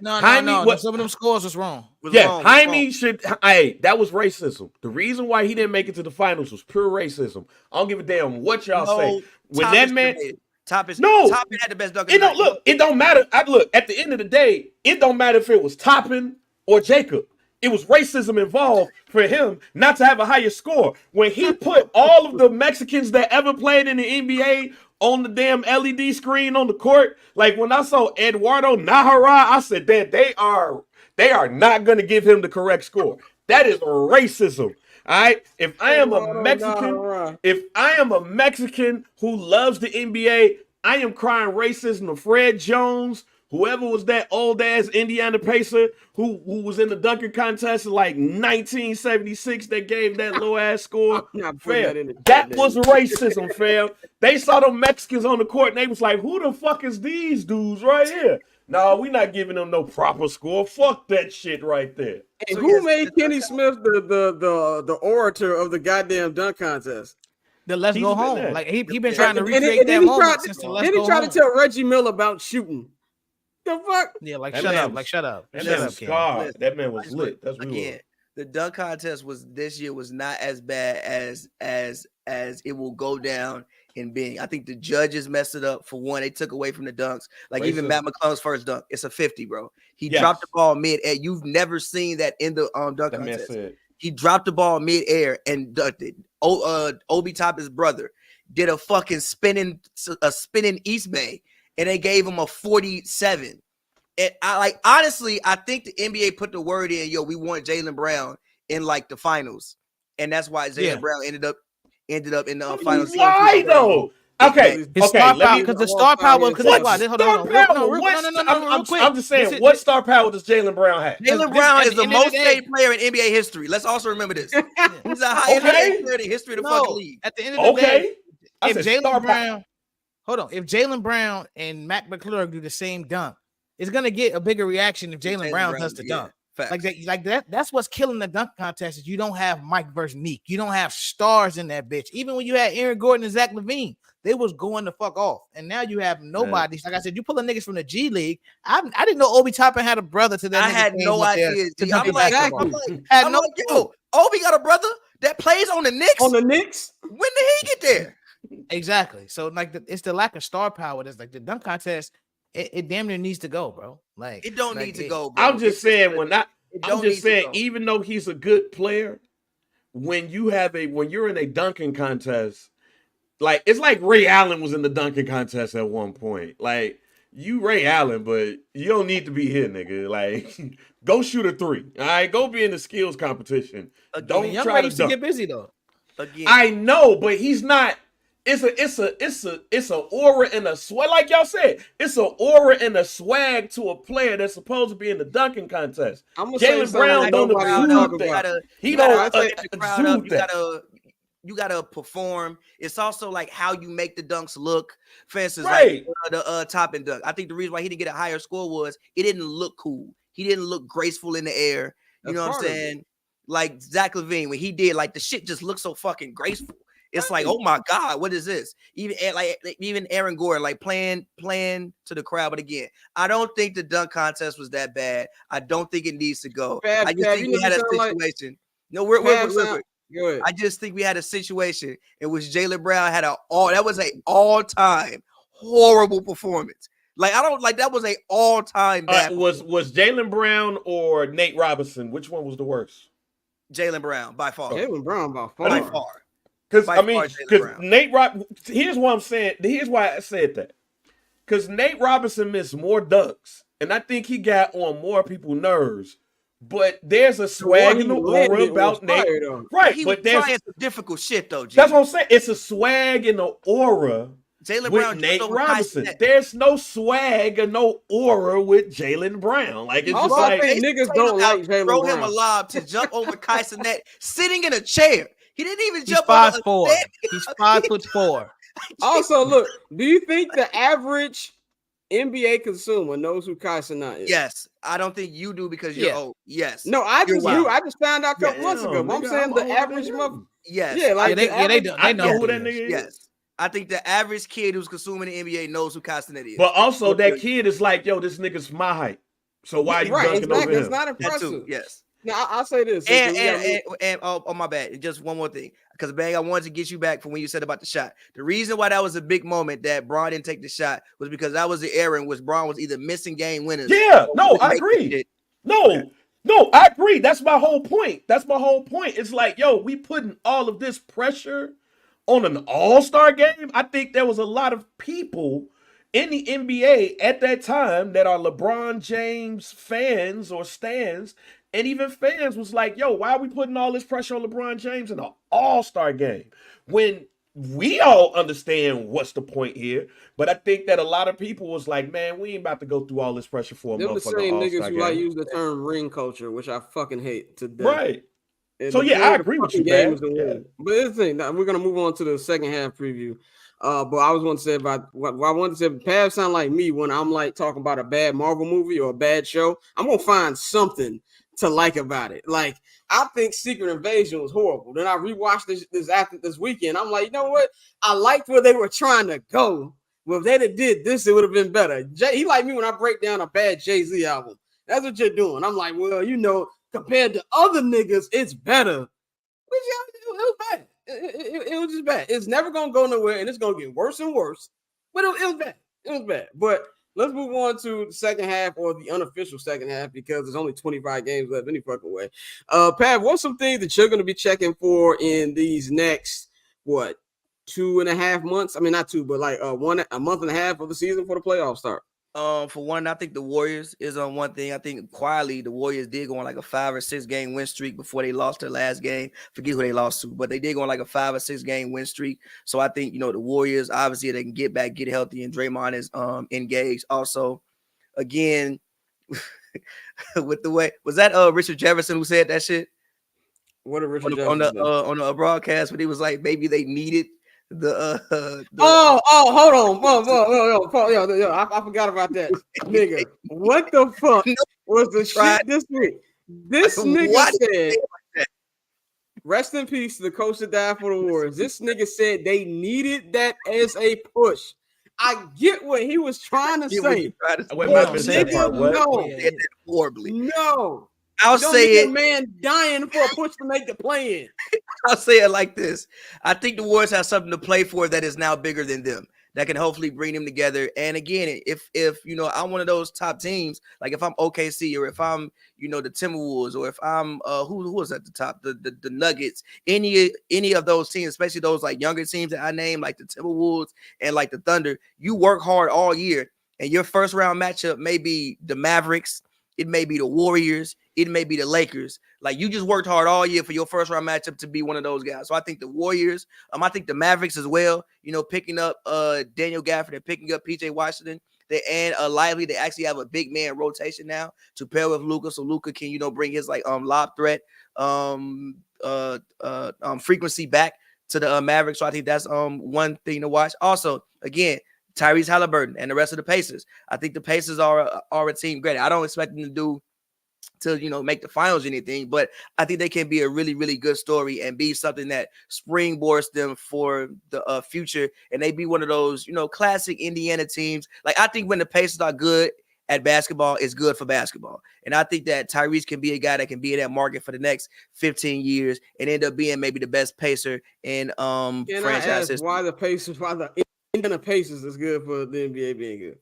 No. Some of them scores was wrong. Jaime should. Hey, that was racism. The reason why he didn't make it to the finals was pure racism. I don't give a damn what y'all say. When that man. Toppin had the best dunk. It don't matter. At the end of the day, it don't matter if it was Toppin or Jacob. It was racism involved for him not to have a higher score. When he put all of the Mexicans that ever played in the NBA on the damn LED screen on the court, like when I saw Eduardo Najera, I said that they are not going to give him the correct score. That is racism. All right. If I am a Mexican who loves the NBA, I am crying racism to Fred Jones, whoever was that old ass Indiana Pacer who was in the dunking contest in like 1976 that gave that low ass score. That was racism, fam. They saw the Mexicans on the court and they was like, who the fuck is these dudes right here? No, we not giving them no proper score. Fuck that shit right there. And who made Kenny Smith the orator of the goddamn dunk contest? The Let's Go Home. Like he been trying to recreate that moment since the Let's Go Home. Then he tried to tell Reggie Miller about shooting. The fuck? Yeah, shut up. That man was scarred. That man was lit. That's again. The dunk contest this year was not as bad as it will go down in being. I think the judges messed it up. For one, they took away from the dunks. Like even Matt McClung's first dunk, it's a 50, bro. He dropped the ball mid-air. You've never seen that in the dunk contest. He dropped the ball mid-air and dunked it. Obi Toppin's brother did a fucking spinning East Bay, and they gave him a 47. And honestly, I think the NBA put the word in, we want Jaylen Brown in like the finals, and that's why Jaylen Brown ended up in the finals. Why though? Okay. Because the star power. I'm just saying, what star power does Jaylen Brown have? Jaylen Brown is the most paid player in NBA history. Let's also remember this. He's the highest paid player in the history of the fucking league. At the end of the day, if Jaylen Brown and Mac McClung do the same dunk, it's gonna get a bigger reaction if Jaylen Brown does the dunk. Like that. That's what's killing the dunk contest. Is you don't have Mike versus Meek. You don't have stars in that bitch. Even when you had Aaron Gordon and Zach LaVine, they was going the fuck off. And now you have nobody. Like I said, you pull the niggas from the G League. I didn't know Obi Toppin had a brother to that. I had no idea. I'm like, yo, Obi got a brother that plays on the Knicks. On the Knicks? When did he get there? Exactly. So like it's the lack of star power. That's like the dunk contest. It damn near needs to go, bro. Like it don't need to go, bro. I'm just saying even though he's a good player, when you're in a dunking contest, like it's like Ray Allen was in the dunking contest at one point. Like you Ray Allen, but you don't need to be here, nigga. Like go shoot a 3. All right, go be in the skills competition. Don't try to get busy though. Again. I know, but he's not. It's a aura and a swag, like y'all said. It's an aura and a swag to a player that's supposed to be in the dunking contest. Jaylen Brown don't exude that. He don't exude that. You gotta perform. It's also like how you make the dunks look. For instance, like the Toppin dunk. I think the reason why he didn't get a higher score was it didn't look cool. He didn't look graceful in the air. You know what I'm saying? Like Zach LaVine, when he did, like the shit just looked so fucking graceful. It's like, oh my God, what is this? Even Aaron Gordon, like playing to the crowd. But again, I don't think the dunk contest was that bad. I don't think it needs to go. I just think we had a situation. I just think we had a situation in which Jaylen Brown had that was an all-time horrible performance. Like that was an all-time bad. Was Jaylen Brown or Nate Robinson? Which one was the worst? Jaylen Brown by far. Jaylen Brown by far. Because Nate here's what I'm saying. Here's why I said that. Because Nate Robinson missed more dunks, and I think he got on more people's nerves but there's a swag in the aura about Nate. Right, He but was trying some difficult shit though. G. That's what I'm saying. It's a swag in the aura Jaylen with Brown Nate Robinson. There's no swag or no aura with Jaylen Brown. Like it's just like niggas don't like Jaylen Brown. Throw him a lob to jump over Kai Cenat sitting in a chair. He didn't even jump over 5'4". He's 5'4". Also, look, do you think the average NBA consumer knows who Kai Cenat is? Yes, I don't think you do because you're old. Yes, no, I just knew. I just found out a couple months ago. I'm saying the average month. Yes, yeah, like they know who that nigga is. Yes, I think the average kid who's consuming the NBA knows who Kai Cenat is. But also, that kid is like, yo, this nigga's my height. So why are you dunking over him? It's not impressive. Yes. Now I'll say this. And oh my bad. Just one more thing, because Bang, I wanted to get you back from when you said about the shot. The reason why that was a big moment that Bron didn't take the shot was because that was the era in which Bron was either missing game winners. Yeah, no, I agree. No, I agree. That's my whole point. It's like, yo, we putting all of this pressure on an all-star game. I think there was a lot of people in the NBA at that time that are LeBron James fans or stans, and even fans was like, yo, why are we putting all this pressure on LeBron James in an all-star game? When we all understand what's the point here, but I think that a lot of people was like, man, we ain't about to go through all this pressure for a motherfucking all-star game. They're the same niggas who like use the term ring culture, which I fucking hate to death. Right. And so yeah, I agree with you, man. Yeah. But here's the thing, now we're gonna move on to the second half preview. But I was going to say about what I wanted to say. Pav sound like me when I'm like talking about a bad Marvel movie or a bad show. I'm gonna find something to like about it. Like I think Secret Invasion was horrible. Then I rewatched this weekend. I'm like, you know what? I liked where they were trying to go. Well, if they'd have did this, it would have been better. He like me when I break down a bad Jay-Z album. That's what you're doing. I'm like, well, you know, compared to other niggas, it's better. Which it was bad. It was just bad. It's never gonna go nowhere, and it's gonna get worse and worse. But it was bad. It was bad. But let's move on to the second half, or the unofficial second half, because there's only 25 games left any fucking way. Pat, what's some things that you're gonna be checking for in these next 2.5 months? I mean, not two, but like a month and a half of the season for the playoffs start. For one, I think the Warriors is on one thing. I think quietly the Warriors did go on like a 5 or 6 game win streak before they lost their last game. Forget who they lost to, but they did go on like a 5 or 6 game win streak. So I think, you know, the Warriors, obviously they can get back, get healthy, and Draymond is engaged. Also, again, with the way, was that Richard Jefferson who said that shit? What did Richard Jefferson on the broadcast, but he was like, maybe they needed hold on, I forgot about that. Nigga, what the fuck was the shit this week? This nigga said, rest in peace to the coach that died for the Warriors. This nigga said they needed that as a push. I get what he was trying to say. No. I'll say it, man dying for a push to make the play in. I'll say it like this. I think the Warriors have something to play for that is now bigger than them, that can hopefully bring them together. And again, if you know, I'm one of those top teams, like if I'm OKC, or if I'm, you know, the Timberwolves, or if I'm who was at the top, the Nuggets, any of those teams, especially those like younger teams that I named, like the Timberwolves and like the Thunder, you work hard all year, and your first round matchup may be the Mavericks, it may be the Warriors, it may be the Lakers. Like, you just worked hard all year for your first round matchup to be one of those guys. So I think the Warriors, I think the Mavericks as well, you know, picking up Daniel Gafford and picking up PJ Washington. And Lively, they actually have a big man rotation now to pair with Luka, so Luka can, you know, bring his like lob threat frequency back to the Mavericks. So I think that's one thing to watch. Also, again, Tyrese Halliburton and the rest of the Pacers. I think the Pacers are a team great. I don't expect them to you know, make the finals or anything, but I think they can be a really, really good story and be something that springboards them for the future. And they be one of those, you know, classic Indiana teams. Like, I think when the Pacers are good at basketball, it's good for basketball. And I think that Tyrese can be a guy that can be in that market for the next 15 years and end up being maybe the best Pacer in franchise history. Why the Indiana Pacers is good for the NBA being good?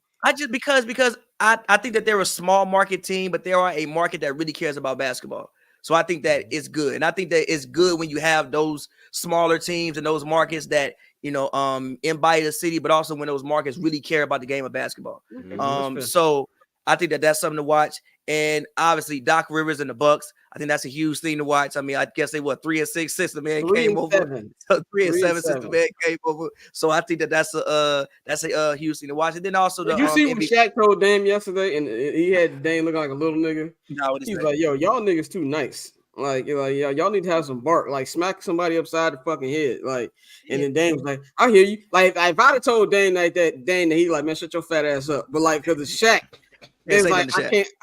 Because I think that they're a small market team, but they are a market that really cares about basketball. So I think that it's good. And I think that it's good when you have those smaller teams and those markets that, you know, embody the city, but also when those markets really care about the game of basketball. Mm-hmm. So I think that's something to watch. And obviously, Doc Rivers and the Bucks. I think that's a huge thing to watch. I mean, I guess they 3-6 since the man came over. 3-7 since the man came over. So I think that's a huge thing to watch. And then also Did you see what Shaq told Dame yesterday? And he had Dame looking like a little nigga. No, he's like, yo, y'all niggas too nice. Like y'all need to have some bark. Like smack somebody upside the fucking head. Like, and then Dame was like, I hear you. Like if I'd have told Dame like that, Dame, he like, man, shut your fat ass up. But like because it's Shaq, it's like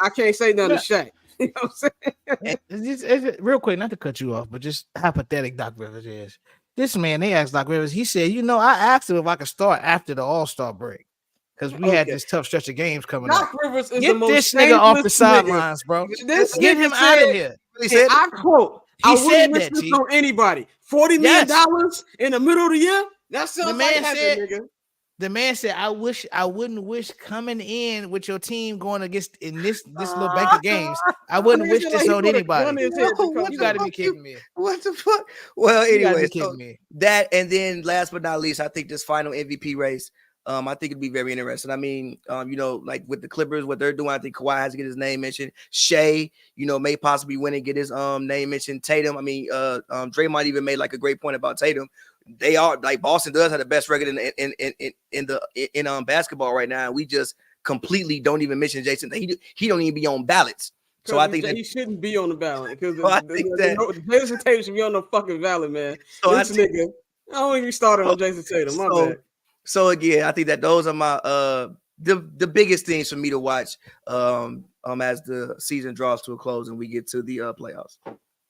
I can't say nothing to Shaq. You know what I'm saying? It's real quick, not to cut you off, but just hypothetic Doc Rivers is. This man, they asked Doc Rivers, he said, I asked him if I could start after the All-Star break. Because we had this tough stretch of games coming up. Doc Rivers is Get the most this nigga off the sidelines, bro. Get him out of here. I quote, I wouldn't wish this on anybody. $40 million in the middle of the year? That sounds like happening, nigga. The man said, I wouldn't wish coming in with your team going against in this little bank of games. I wouldn't wish this on anybody. You gotta be kidding me. What the fuck? Well, anyway, that, and then last but not least, I think this final MVP race, I think it'd be very interesting. I mean, like with the Clippers, what they're doing, I think Kawhi has to get his name mentioned. Shea, may possibly win and get his name mentioned. Tatum, I mean, Draymond even made like a great point about Tatum. They are like Boston does have the best record in basketball right now. And we just completely don't even mention Jason. He don't even be on ballots. So I think he shouldn't be on the ballot because Jason Tatum should be on the fucking ballot, man. So nigga, I don't even started on Jason Tatum. My bad. So again, I think that those are my the biggest things for me to watch as the season draws to a close and we get to the playoffs.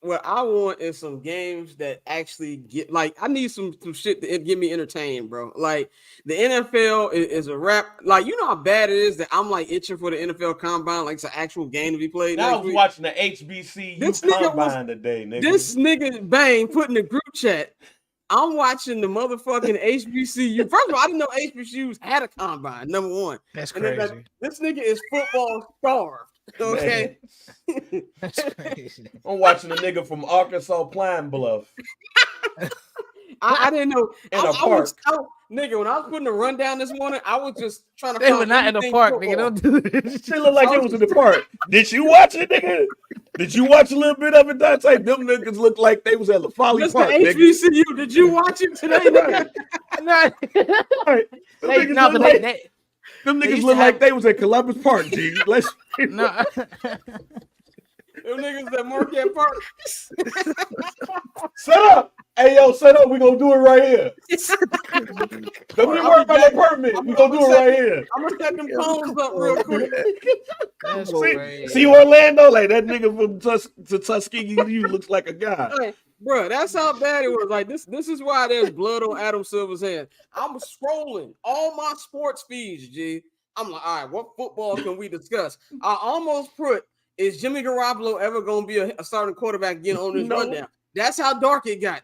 What I want is some games that actually get I need some shit to get me entertained, bro. Like the NFL is a wrap. Like you know how bad it is that I'm like itching for the NFL Combine, like it's an actual game to be played. Now I was watching the HBCU Combine today, nigga. This nigga Bang put in the group chat. I'm watching the motherfucking HBCU. First of all, I didn't know HBCUs had a combine. Number one, that's crazy. This nigga is football starved. Okay, that's crazy. I'm watching a nigga from Arkansas Pine Bluff. I didn't know. In a park. Nigga, when I was putting the rundown this morning, I was just trying to. They were not in the park, nigga. Don't do this. They look like it was in the park. Did you watch it, nigga? Did you watch a little bit of it, Dante? Them niggas look like they was at the Folly Park. HBCU. Did you watch it today, nigga? Them niggas look like they was at Columbus Park, G. Let's no. Them niggas at Marquette Park. Shut up. Hey, yo, shut up. We're going to do it right here. Don't even worry about that permit. We're going to do it right here. I'm going to set them cones up real quick. See Orlando? Like, that nigga from Tuskegee looks like a guy. Hey, bro, that's how bad it was. Like, this is why there's blood on Adam Silver's hand. I'm scrolling all my sports feeds, G. I'm like, all right, what football can we discuss? I almost put, is Jimmy Garoppolo ever going to be a starting quarterback again on this rundown? That's how dark it got.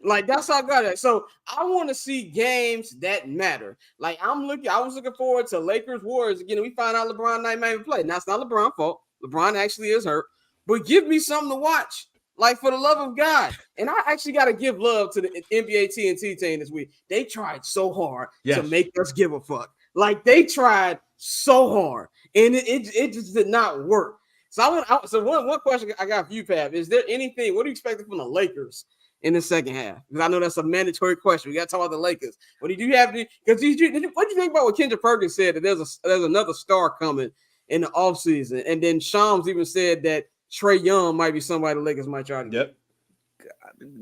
Like that's how I got it. So I want to see games that matter. Like I was looking forward to Lakers Warriors again. We find out LeBron might even play. Now it's not LeBron's fault. LeBron actually is hurt, but give me something to watch. Like for the love of God. And I actually got to give love to the NBA TNT team this week. They tried so hard to make us give a fuck. Like they tried so hard, and it just did not work. So one question I got for you, Pav, is there anything? What are you expecting from the Lakers in the second half? Because I know that's a mandatory question. We got to talk about the Lakers. What did you have to? Because what do you think about what Kendrick Perkins said that there's another star coming in the offseason? And then Shams even said that Trae Young might be somebody the Lakers might try to get.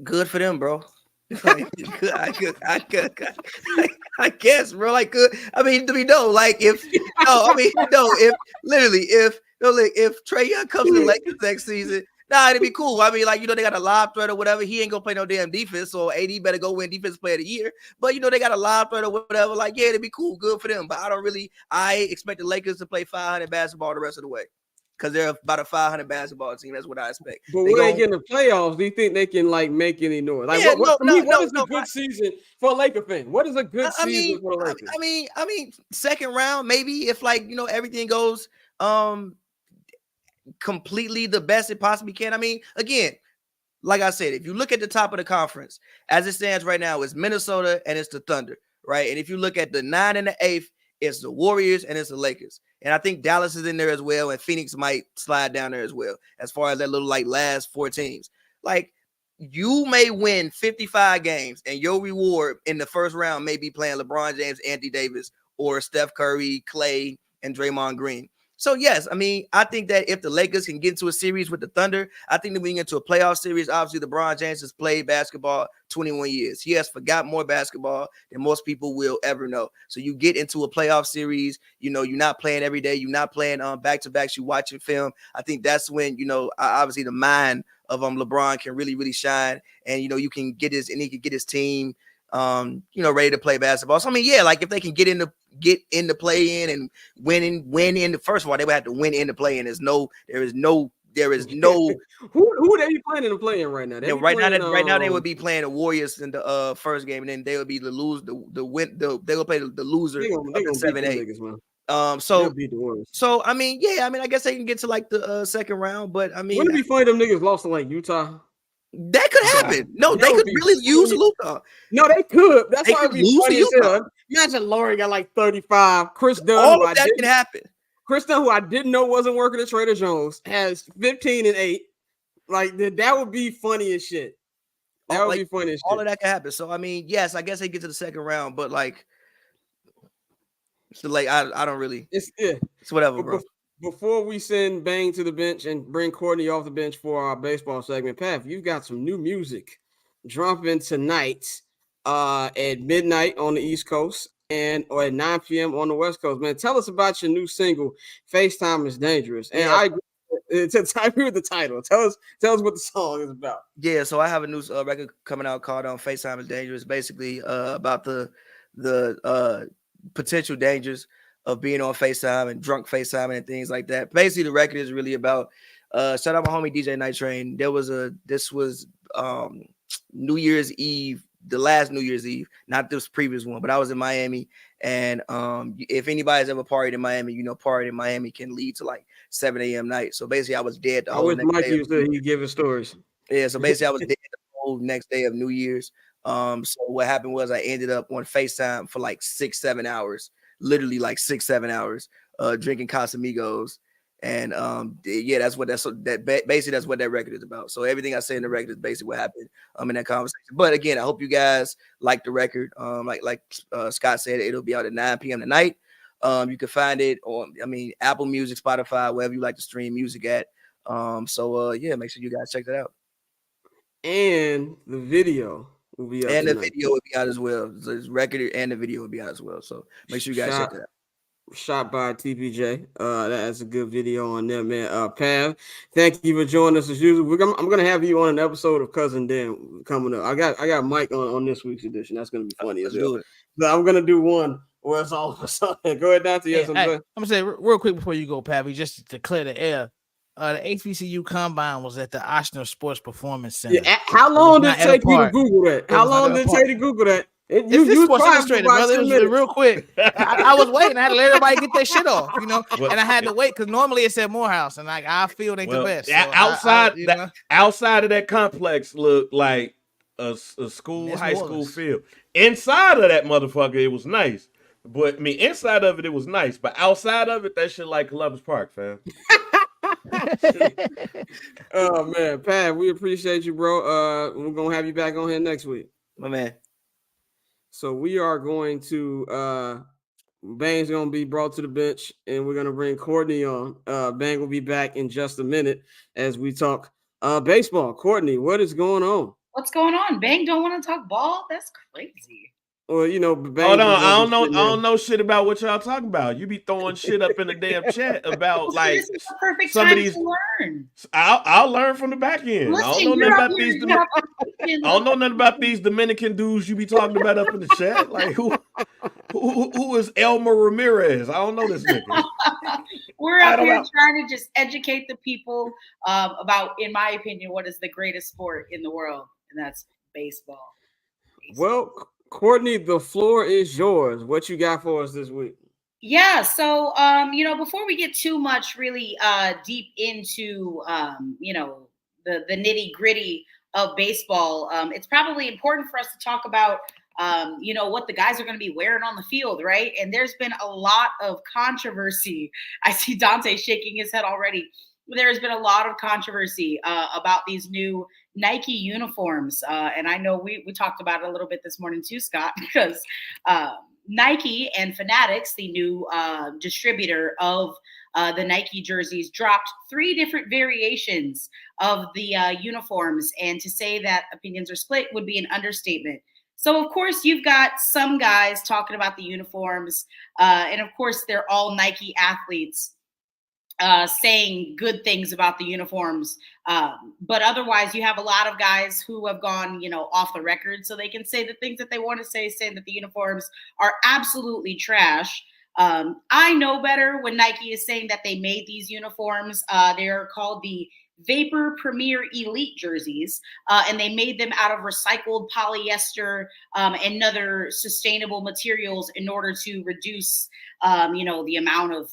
Good for them, bro. I guess, bro. Like, good. I mean, do we know? Like, if Trae Young comes to the Lakers next season. Nah, it'd be cool. I mean, like, they got a live threat or whatever. He ain't gonna play no damn defense, so AD better go win Defensive Player of the Year. But they got a live threat or whatever. Like, yeah, it'd be cool, good for them. But I expect the Lakers to play 500 basketball the rest of the way because they're about a 500 basketball team. That's what I expect. But when they get in the playoffs, do you think they can make any noise? Like, what is a good season for a Laker fan? What is a good season for the Lakers? I mean, second round maybe if everything goes completely the best it possibly can. I mean, again, like I said, if you look at the top of the conference as it stands right now, it's Minnesota and it's the Thunder, right? And if you look at the 9 and the 8th, it's the Warriors and it's the Lakers. And I think Dallas is in there as well, and Phoenix might slide down there as well, as far as that little like last 4 teams. Like, you may win 55 games, and your reward in the first round may be playing LeBron James, Anthony Davis, or Steph Curry, Clay, and Draymond Green. So, yes, I mean, I think that if the Lakers can get into a series with the Thunder, I think that we can get into a playoff series. Obviously, LeBron James has played basketball 21 years. He has forgot more basketball than most people will ever know. So you get into a playoff series, you know, you're not playing every day. You're not playing back-to-backs. You watching film. I think that's when, you know, obviously the mind of LeBron can really, really shine. And, you know, you can get his, and he can get his team, you know, ready to play basketball. So, I mean, yeah, like if they can get in the play in and win in the first of all, they would have to win in the play in. There is no who they be playing in the play in right now? Right now they would be playing the Warriors in the first game, and then they would be they will play the loser of the 7-8. So I mean, yeah, I mean, I guess they can get to like the second round, but I mean, wouldn't it be funny them niggas lost to like Utah? That could happen. No, they could really use Luka. No, they could. That's why it'd be funny as hell. Imagine Laurie got like 35. Chris Dunn, all of that can happen. Chris Dunn, who I didn't know wasn't working at Trader Joe's, has 15 and 8. Like that would be funny as shit. That would be funny as shit. All of that can happen. So I mean, yes, I guess they get to the second round, but like, so like I don't really. It's whatever, bro. Before we send Bang to the bench and bring Courtney off the bench for our baseball segment, Pav, you've got some new music dropping tonight at midnight on the East Coast or at 9 p.m. on the West Coast. Man, tell us about your new single, FaceTime is Dangerous. And I agree with the title. Tell us what the song is about. Yeah, so I have a new record coming out called FaceTime is Dangerous, basically about the potential dangers of being on FaceTime and drunk FaceTime and things like that. Basically, the record is really about shout out my homie DJ Night Train. This was New Year's Eve, the last New Year's Eve, not this previous one, but I was in Miami. And if anybody's ever partied in Miami, you know, partying in Miami can lead to like 7 a.m. night. So basically, I was dead the whole next day. He giving stories. Yeah, so basically, I was dead the whole next day of New Year's. So what happened was I ended up on FaceTime for like 6-7 hours. Literally like 6-7 hours drinking Casamigos. And yeah, that's what that record is about. So everything I say in the record is basically what happened in that conversation. But again, I hope you guys like the record. Like Scott said, it'll be out at 9 p.m. tonight. You can find it on Apple Music, Spotify, wherever you like to stream music at. Yeah, make sure you guys check that out. And the video will be out. And the video will be out as well. The record and the video will be out as well. So make sure you guys check that out. Shot by TPJ. That's a good video on there, man. Pav, thank you for joining us as usual. I'm gonna have you on an episode of Cousin Dan coming up. I got Mike on this week's edition. That's gonna be funny as well. So I'm gonna do one where it's all of a sudden. Go ahead, Dante. I'm gonna say real quick before you go, Pavy, just to clear the air. The HBCU Combine was at the Oshner Sports Performance Center. Yeah, how long did it take you to Google that? How long did it take to Google that? You Sports Illustrated, brother. It was real quick. I was waiting. I had to let everybody get their shit off, you know. And I had to wait because normally it said Morehouse, and like I feel ain't the best. So outside of that complex looked like a school, high school field. Inside of that motherfucker, it was nice. But I mean, inside of it was nice. But outside of it, that shit like Columbus Park, fam. Oh man, Pat, we appreciate you, bro. We're gonna have you back on here next week, my man. So we are going to Bang's gonna be brought to the bench, and we're gonna bring Courtney on. Bang will be back in just a minute as we talk baseball. Courtney, what is going on? What's going on? Bang don't want to talk ball? That's crazy. Well, you know, Bang, hold on. I don't know shit about what y'all talking about. You be throwing shit up in the damn chat about like this is the perfect time to learn. I'll learn from the back end. Listen, I don't know nothing about these Dominican dudes you be talking about up in the chat. Like who is Elmer Ramirez? I don't know this nigga. We're up here trying to just educate the people about, in my opinion, what is the greatest sport in the world, and that's baseball. Well, Courtney, the floor is yours. What you got for us this week? Yeah, so before we get too much really deep into the nitty-gritty of baseball, it's probably important for us to talk about what the guys are going to be wearing on the field, right? And there's been a lot of controversy. I see Dante shaking his head already. There's been a lot of controversy about these new Nike uniforms. And I know we talked about it a little bit this morning too, Scott, because Nike and Fanatics, the new distributor of the Nike jerseys, dropped 3 different variations of the uniforms. And to say that opinions are split would be an understatement. So, of course, you've got some guys talking about the uniforms. And, of course, they're all Nike athletes saying good things about the uniforms. But otherwise, you have a lot of guys who have gone, off the record so they can say the things that they want to say, saying that the uniforms are absolutely trash. I know better when Nike is saying that they made these uniforms. They're called the Vapor Premier Elite jerseys, and they made them out of recycled polyester and other sustainable materials in order to reduce, the amount of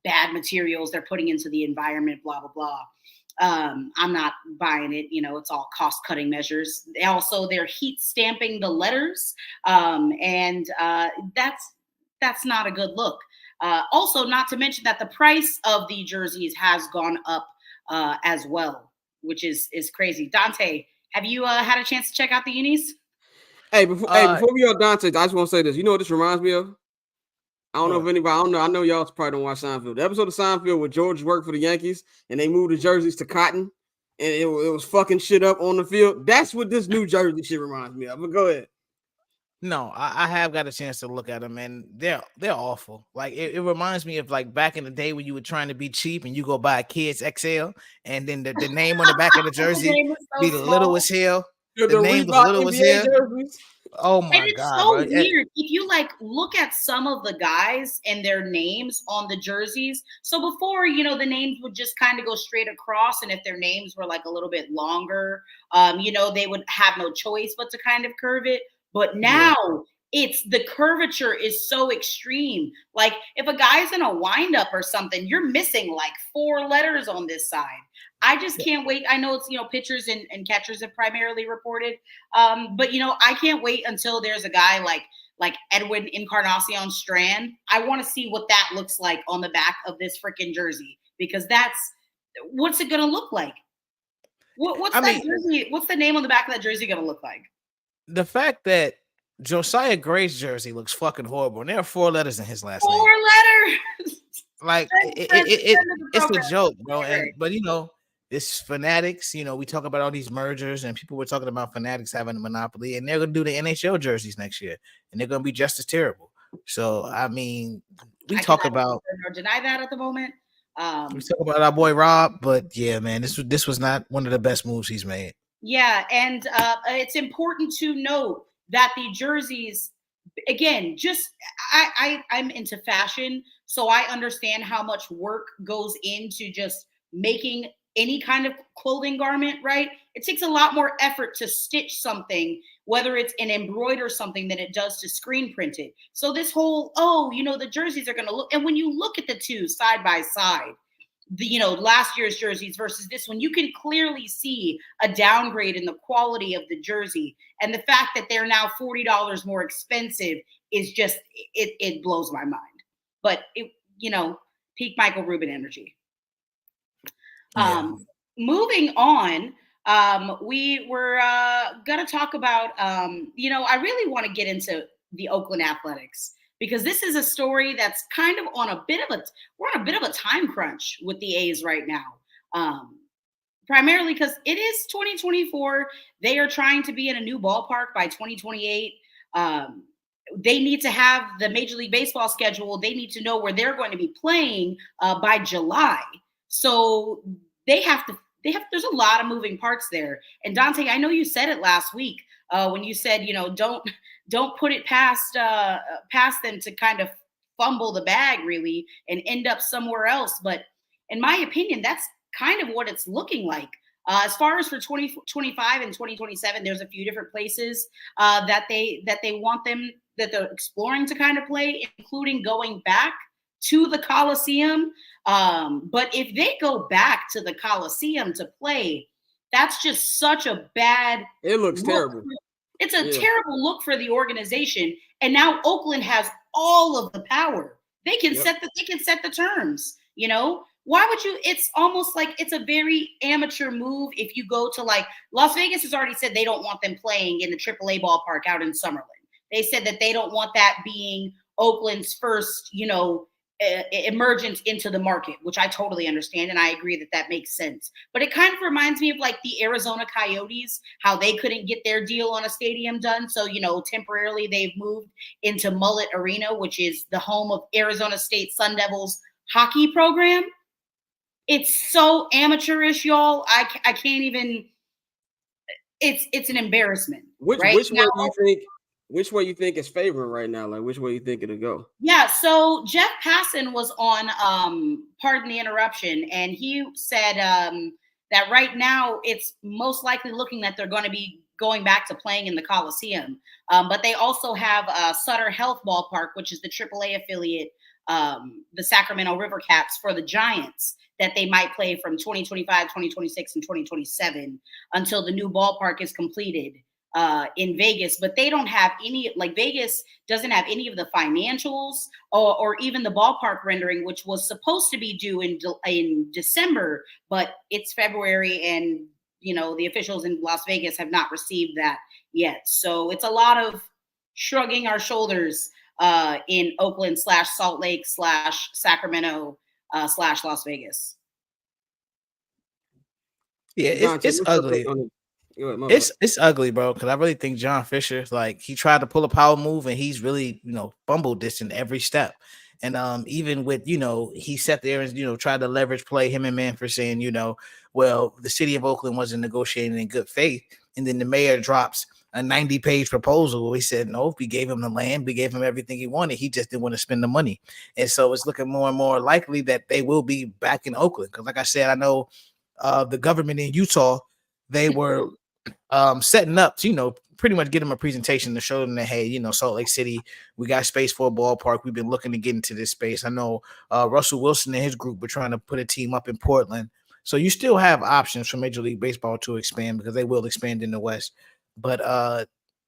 bad materials they're putting into the environment, blah, blah, blah. I'm not buying it. It's all cost-cutting measures. They're heat stamping the letters, and that's not a good look. Also, not to mention that the price of the jerseys has gone up as well, which is crazy. Dante, have you had a chance to check out the unis? Hey, before we go, Dante, I just want to say this. You know what this reminds me of? I don't know if anybody, I don't know. I know y'all probably don't watch Seinfeld. The episode of Seinfeld where George worked for the Yankees and they moved the jerseys to cotton and it was fucking shit up on the field. That's what this new jersey shit reminds me of. But go ahead. No, I have got a chance to look at them, and they're awful. Like it reminds me of like back in the day when you were trying to be cheap and you go buy a Kids XL, and then the name on the back of the jersey be little as hell. The name was little as hell. Oh my and it's God! So bro. weird. If you look at some of the guys and their names on the jerseys. So before, the names would just kind of go straight across, and if their names were like a little bit longer, they would have no choice but to kind of curve it. But now it's the curvature is so extreme. Like if a guy's in a windup or something, you're missing like 4 letters on this side. I just can't wait. I know it's, pitchers and catchers have primarily reported. But, I can't wait until there's a guy like Edwin Encarnacion Strand. I want to see what that looks like on the back of this freaking jersey, because what's it going to look like? What's jersey? What's the name on the back of that jersey going to look like? The fact that Josiah Gray's jersey looks fucking horrible, and there are 4 letters in his last name. 4 letters. Like it's a joke, bro. But it's Fanatics. We talk about all these mergers, and people were talking about Fanatics having a monopoly, and they're gonna do the NHL jerseys next year, and they're gonna be just as terrible. So I mean, we talk about or deny that at the moment. We talk about our boy Rob, but yeah, man, this was not one of the best moves he's made. Yeah, and it's important to note that the jerseys, again, I'm into fashion, so I understand how much work goes into just making any kind of clothing garment, right? It takes a lot more effort to stitch something, whether it's an embroider something, than it does to screen print it. So this whole, the jerseys are going to look, and when you look at the two side by side, last year's jerseys versus this one, you can clearly see a downgrade in the quality of the jersey. And the fact that they're now $40 more expensive is just, it blows my mind. But, peak Michael Rubin energy. Moving on, we were going to talk about, I really want to get into the Oakland Athletics, because this is a story that's kind of we're on a bit of a time crunch with the A's right now. Primarily because it is 2024. They are trying to be in a new ballpark by 2028. They need to have the Major League Baseball schedule. They need to know where they're going to be playing by July. So there's a lot of moving parts there. And Dante, I know you said it last week when you said, don't put it past them to kind of fumble the bag really and end up somewhere else. But in my opinion, that's kind of what it's looking like. As far as for 2025 and 2027, there's a few different places that they want them, that they're exploring to kind of play, including going back to the Coliseum. But if they go back to the Coliseum to play, that's just such a bad. It looks terrible. It's a terrible look for the organization. And now Oakland has all of the power. They can set the terms, you know. Why would you? It's almost like it's a very amateur move if you go to like Las Vegas has already said they don't want them playing in the AAA ballpark out in Summerlin. They said that they don't want that being Oakland's first, you know, emergence into the market, which I totally understand. And I agree that that makes sense. But it kind of reminds me of like the Arizona Coyotes, how they couldn't get their deal on a stadium done. So, you know, temporarily they've moved into Mullet Arena, which is the home of Arizona State Sun Devils hockey program. It's so amateurish, y'all. I can't even. It's an embarrassment. Which right? way do you think? Which way you think is favoring right now? Like, which way you think it'll go? Yeah, so Jeff Passan was on Pardon the Interruption, and he said that right now it's most likely looking that they're going to be going back to playing in the Coliseum. But they also have Sutter Health Ballpark, which is the AAA affiliate, the Sacramento River Cats for the Giants, that they might play from 2025, 2026, and 2027 until the new ballpark is completed. In Vegas, but they don't have any, like Vegas doesn't have any of the financials or even the ballpark rendering, which was supposed to be due in December, but it's February and, you know, the officials in Las Vegas have not received that yet. So it's a lot of shrugging our shoulders in Oakland / Salt Lake / Sacramento / Las Vegas. Yeah, it's ugly. It's ugly, bro, because I really think John Fisher, like, he tried to pull a power move and he's really, you know, fumbled this in every step. And even with, you know, he sat there and, you know, tried to leverage play him and Manfred saying, you know, well, the city of Oakland wasn't negotiating in good faith. And then the mayor drops a 90-page proposal where he said, no, we gave him the land, we gave him everything he wanted. He just didn't want to spend the money. And so it's looking more and more likely that they will be back in Oakland. Because like I said, I know the government in Utah, they were setting up to, you know, pretty much get them a presentation to show them that, hey, you know, Salt Lake City, we got space for a ballpark. We've been looking to get into this space. I know Russell Wilson and his group were trying to put a team up in Portland. So you still have options for Major League Baseball to expand because they will expand in the West. But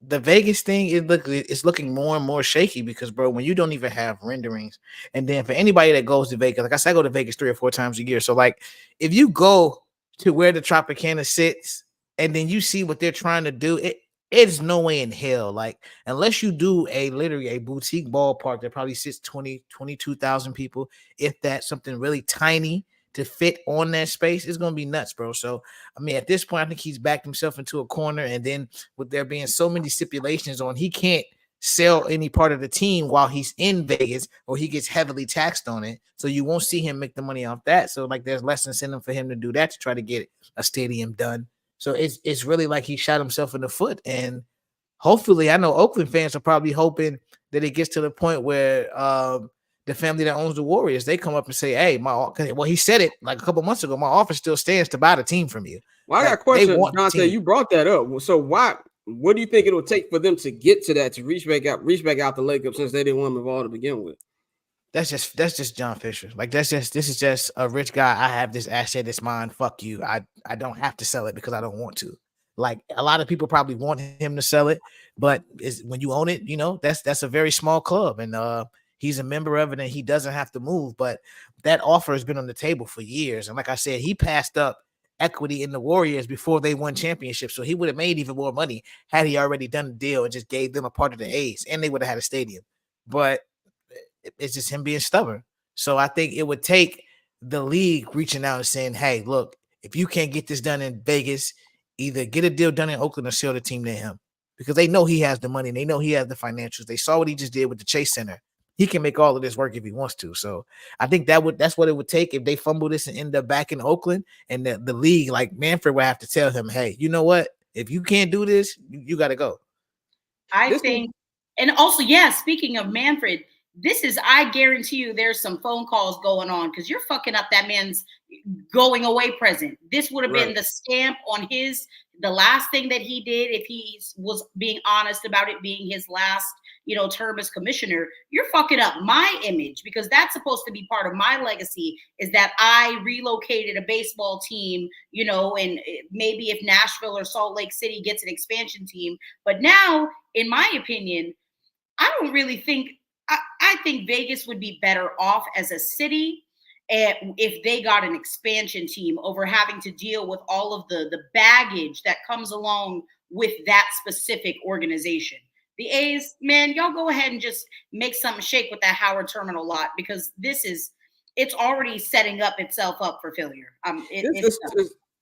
the Vegas thing is looking more and more shaky because, bro, when you don't even have renderings, and then for anybody that goes to Vegas, like I said, I go to Vegas 3 or 4 times a year. So like if you go to where the Tropicana sits, and then you see what they're trying to do, it's no way in hell. Like, unless you do literally a boutique ballpark that probably sits 22,000 people, if that's something really tiny to fit on that space, it's going to be nuts, bro. So, I mean, at this point, I think he's backed himself into a corner. And then with there being so many stipulations on, he can't sell any part of the team while he's in Vegas, or he gets heavily taxed on it. So you won't see him make the money off that. So, like, there's less incentive for him to do that to try to get a stadium done. So it's really like he shot himself in the foot. And hopefully, I know Oakland fans are probably hoping that it gets to the point where the family that owns the Warriors, they come up and say, hey, he said it like a couple months ago, my offer still stands to buy the team from you. Well, I got a question, Dante. You brought that up. So what do you think it'll take for them to get to that, to reach back out the leg up, since they didn't want them involved to begin with? That's just John Fisher. Like, this is just a rich guy. I have this asset, it's mine. Fuck you. I don't have to sell it because I don't want to. Like, a lot of people probably want him to sell it, but when you own it, you know, that's a very small club, and he's a member of it, and he doesn't have to move. But that offer has been on the table for years, and like I said, he passed up equity in the Warriors before they won championships, so he would have made even more money had he already done the deal and just gave them a part of the A's, and they would have had a stadium. But it's just him being stubborn. So I think it would take the league reaching out and saying, hey, look, if you can't get this done in Vegas, either get a deal done in Oakland or sell the team to him, because they know he has the money. They know he has the financials. They saw what he just did with the Chase Center. He can make all of this work if he wants to. So I think that's what it would take if they fumble this and end up back in Oakland, and the league, like Manfred, would have to tell him, hey, you know what? If you can't do this, you got to go. I think, and also, yeah, speaking of Manfred, I guarantee you there's some phone calls going on because you're fucking up that man's going away present. This would have been the stamp on the last thing that he did if he was being honest about it being his last, term as commissioner. You're fucking up my image because that's supposed to be part of my legacy, is that I relocated a baseball team, and maybe if Nashville or Salt Lake City gets an expansion team. But now, in my opinion, I don't really think, I think Vegas would be better off as a city if they got an expansion team over having to deal with all of the baggage that comes along with that specific organization. The A's, man, y'all go ahead and just make something shake with that Howard Terminal lot because it's already setting up itself up for failure.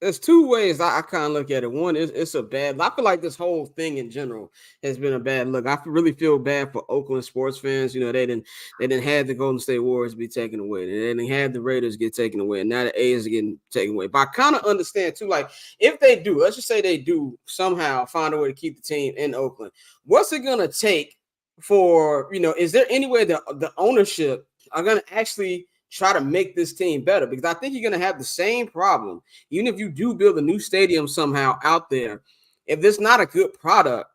There's two ways I kind of look at it. One is it's a bad. I feel like this whole thing in general has been a bad look. I really feel bad for Oakland sports fans. They didn't have the Golden State Warriors be taken away. They didn't have the Raiders get taken away, and now the A's are getting taken away. But I kind of understand too. Like if they do, let's just say they do somehow find a way to keep the team in Oakland. What's it gonna take for Is there any way that the ownership are gonna actually try to make this team better? Because I think you're going to have the same problem, even if you do build a new stadium somehow out there. If there's not a good product,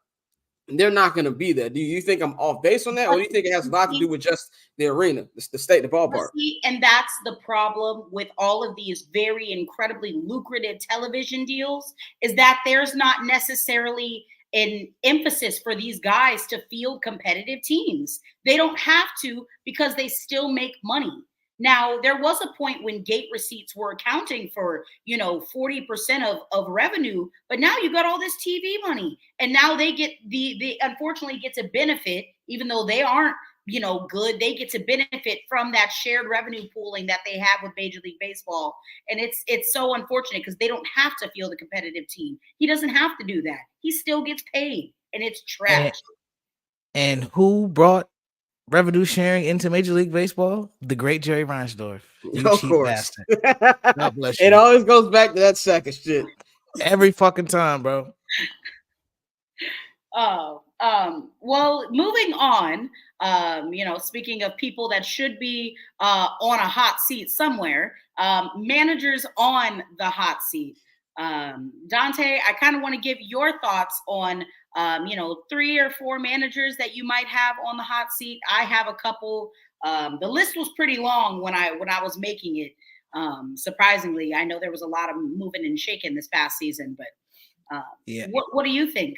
they're not going to be there. Do you think I'm off base on that? Or do you think it has a lot to do with just the arena, the state, the ballpark? And that's the problem with all of these very incredibly lucrative television deals, is that there's not necessarily an emphasis for these guys to field competitive teams. They don't have to because they still make money. Now, there was a point when gate receipts were accounting for, 40% of revenue, but now you got all this TV money, and now they get the unfortunately get to benefit, even though they aren't, good. They get to benefit from that shared revenue pooling that they have with Major League Baseball, and it's so unfortunate because they don't have to field a competitive team. He doesn't have to do that. He still gets paid, and it's trash. And who brought revenue sharing into Major League Baseball? The great Jerry Reinsdorf. You of cheap course. bastard. God bless you. It always goes back to that second shit. Every fucking time, bro. Well, moving on, speaking of people that should be on a hot seat somewhere, managers on the hot seat. Dante, I kind of want to give your thoughts on 3 or 4 managers that you might have on the hot seat. I have a couple. The list was pretty long when I was making it. Surprisingly, I know there was a lot of moving and shaking this past season, but yeah. What do you think?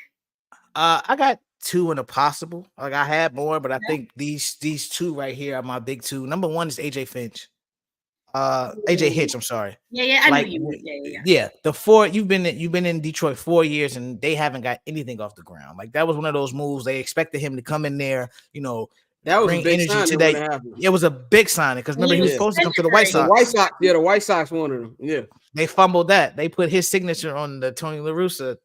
I got 2 in a possible. Like I had more, but I think these 2 right here are my big 2. Number 1 is AJ Finch. AJ Hitch, I'm sorry. Yeah, I knew you. Yeah, the 4 you've been in Detroit 4 years and they haven't got anything off the ground. Like that was one of those moves. They expected him to come in there, that was bring a big energy to that. It was a big signing because remember he was supposed to come to the White Sox. The White Sox wanted him. Yeah, they fumbled that. They put his signature on the Tony La Russa,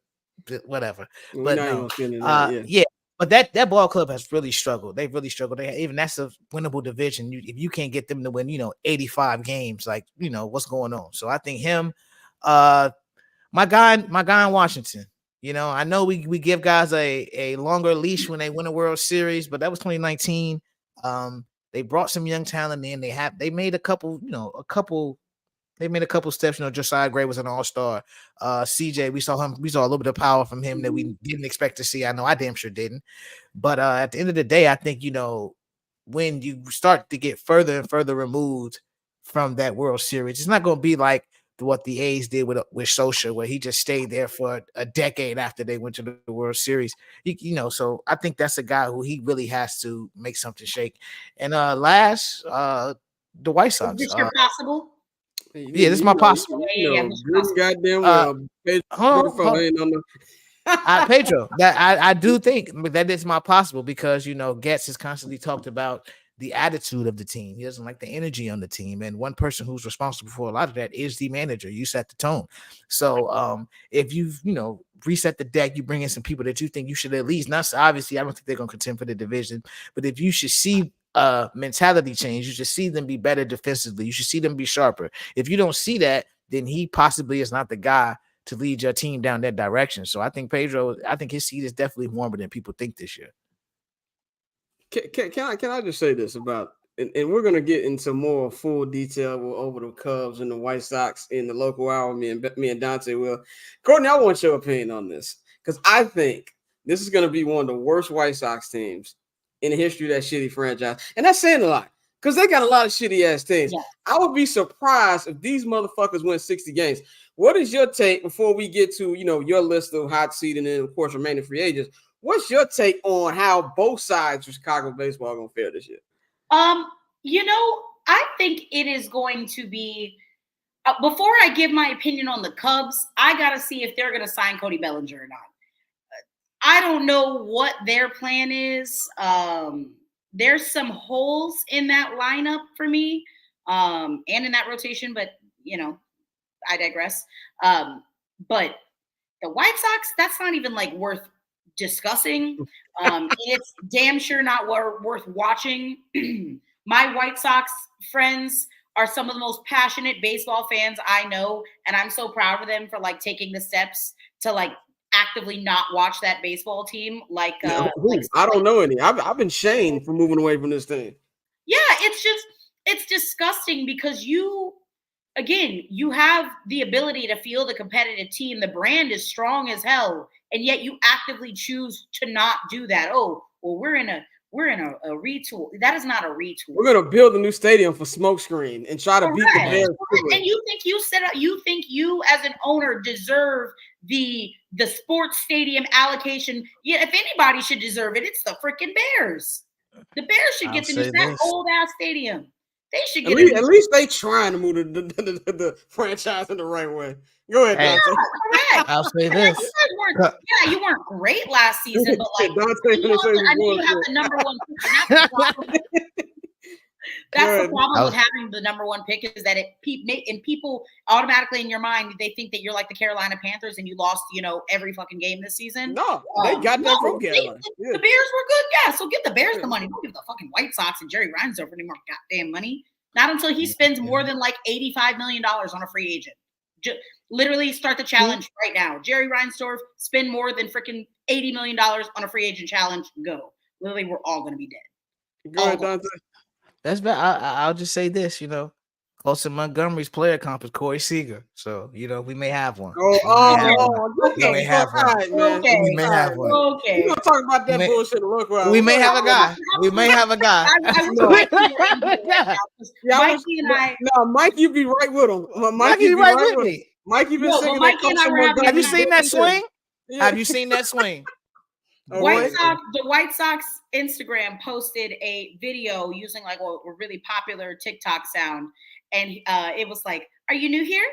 whatever. But no, yeah. But that ball club has really struggled. They've really struggled. That's a winnable division. If you can't get them to win, 85 games, like what's going on. So I think him, my guy in Washington. I know we give guys a longer leash when they win a World Series, but that was 2019. They brought some young talent in. They made a couple steps. Josiah Gray was an all-star. CJ, we saw a little bit of power from him that we didn't expect to see. I know I damn sure didn't. But at the end of the day, I think, when you start to get further and further removed from that World Series, it's not going to be like what the A's did with Socha, where he just stayed there for a decade after they went to the World Series. So I think that's a guy who he really has to make something shake. And last, the White Sox. Is this your possible? Yeah, this is my possible. Goddamn. Pedro, that I do think that is my possible because Getz has constantly talked about the attitude of the team. He doesn't like the energy on the team, and one person who's responsible for a lot of that is the manager. You set the tone. So if you've reset the deck, you bring in some people that you think you should at least not. Obviously, I don't think they're going to contend for the division, but if you should see mentality change, you should see them be better defensively. You should see them be sharper. If you don't see that, then he possibly is not the guy to lead your team down that direction. So I think Pedro, his seat is definitely warmer than people think this year. Can I just say this about, and we're gonna get into more full detail over the Cubs and the White Sox in the local hour. Me and Dante will. Courtney, I want your opinion on this because I think this is gonna be one of the worst White Sox teams in the history of that shitty franchise, and that's saying a lot because they got a lot of shitty ass teams. Yeah. I would be surprised if these motherfuckers win 60 games. What is your take before we get to your list of hot seat and then of course remaining free agents? What's your take on how both sides of Chicago baseball are gonna fare this year? I think it is going to be. Before I give my opinion on the Cubs, I gotta see if they're gonna sign Cody Bellinger or not. I don't know what their plan is. There's some holes in that lineup for me, and in that rotation, but I digress. But the White Sox, that's not even like worth discussing. It's damn sure not worth watching. My White Sox friends are some of the most passionate baseball fans I know, and I'm so proud of them for like taking the steps to like actively not watch that baseball team. I don't know any. I've been shamed for moving away from this thing. Yeah, it's disgusting because you have the ability to field a competitive team. The brand is strong as hell, and yet you actively choose to not do that. Oh, well, we're in a retool. That is not a retool. We're gonna build a new stadium for Smokescreen and try to beat the Bears. And you think you as an owner deserve the sports stadium allocation? Yeah, if anybody should deserve it, it's the freaking Bears. The Bears should get that old ass stadium. They should get at least they trying to move the franchise in the right way. Go ahead, Dante. Correct. I'll say this. You weren't great last season, but like I knew you have the number one pick. That's the problem with having the number one pick is that people automatically in your mind they think that you're like the Carolina Panthers and you lost every fucking game this season. No, they got that from Carolina. The Bears were good, yeah. So give the Bears the money. Don't give the fucking White Sox and Jerry Reinsdorf any more goddamn money. Not until he spends more than like $85 million on a free agent. Literally start the challenge right now. Jerry Reinsdorf, spend more than freaking $80 million on a free agent challenge. Go. Literally, we're all going to be dead. Go ahead, Dante. That's bad. I'll just say this, close to Montgomery's player comp is Corey Seager. So, we may have one. Okay. We may have one. Okay. We may have one. Okay. We're going to talk about that bullshit. We may have a guy. We may have a guy. Mike, you be right with him. Mikey, right with me. Mikey been singing that. Have you seen that swing? Have you seen that swing? The White Sox Instagram posted a video using like a really popular TikTok sound, and it was like, "Are you new here?"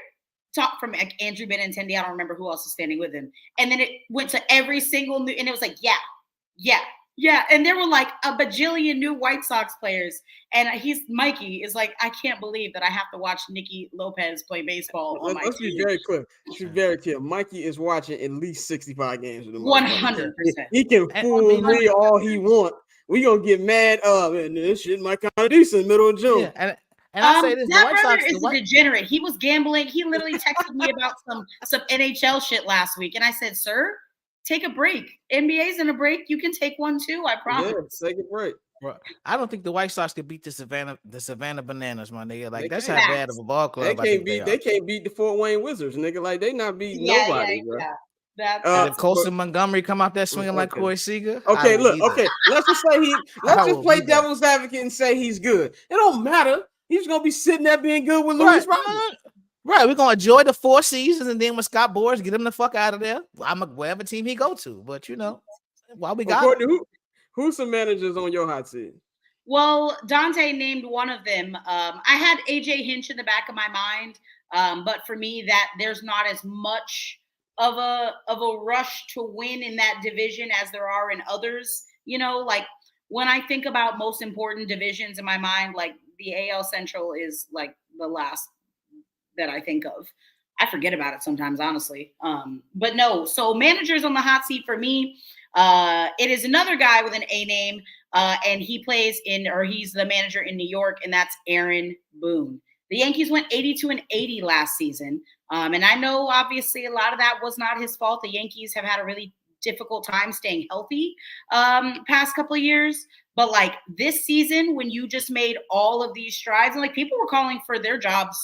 Talk from Andrew Benintendi. I don't remember who else was standing with him, and then it went to every single new, and it was like, yeah, and there were like a bajillion new White Sox players, and Mikey is like, I can't believe that I have to watch Nicky Lopez play baseball on my Let's be very clear. Mikey is watching at least 65 games with him. 100%. He can fool me all he want. We gonna get mad. Man, this shit might kind of decent middle of June. Yeah, and I say this: that brother is a degenerate. He was gambling. He literally texted me about some NHL shit last week, and I said, "Sir, take a break. NBA's in a break. You can take one too. I promise." Yeah, take a break. I don't think the White Sox could beat the Savannah Bananas, my nigga. Like that's how bad of a ball club. They can't beat the Fort Wayne Wizards, nigga. Like they not beating nobody, bro. Yeah. If Colson Montgomery come out there swinging like Corey Seager. Okay, look. Okay, let's just play devil's advocate and say he's good. It don't matter. He's gonna be sitting there being good with Louis Robinson. Right, we're gonna enjoy the 4 seasons, and then when Scott Boras get him the fuck out of there, wherever team he go to. But while we got who's some managers on your hot seat? Well, Dante named one of them. I had AJ Hinch in the back of my mind, but for me, that there's not as much of a rush to win in that division as there are in others. Like when I think about most important divisions in my mind, like the AL Central is like the last that I think of. I forget about it sometimes, honestly. But no, so managers on the hot seat for me, it is another guy with an A name, and he's the manager in New York, and that's Aaron Boone. The Yankees went 82-80 last season. And I know obviously a lot of that was not his fault. The Yankees have had a really difficult time staying healthy past couple of years. But like this season, when you just made all of these strides, and like people were calling for their jobs,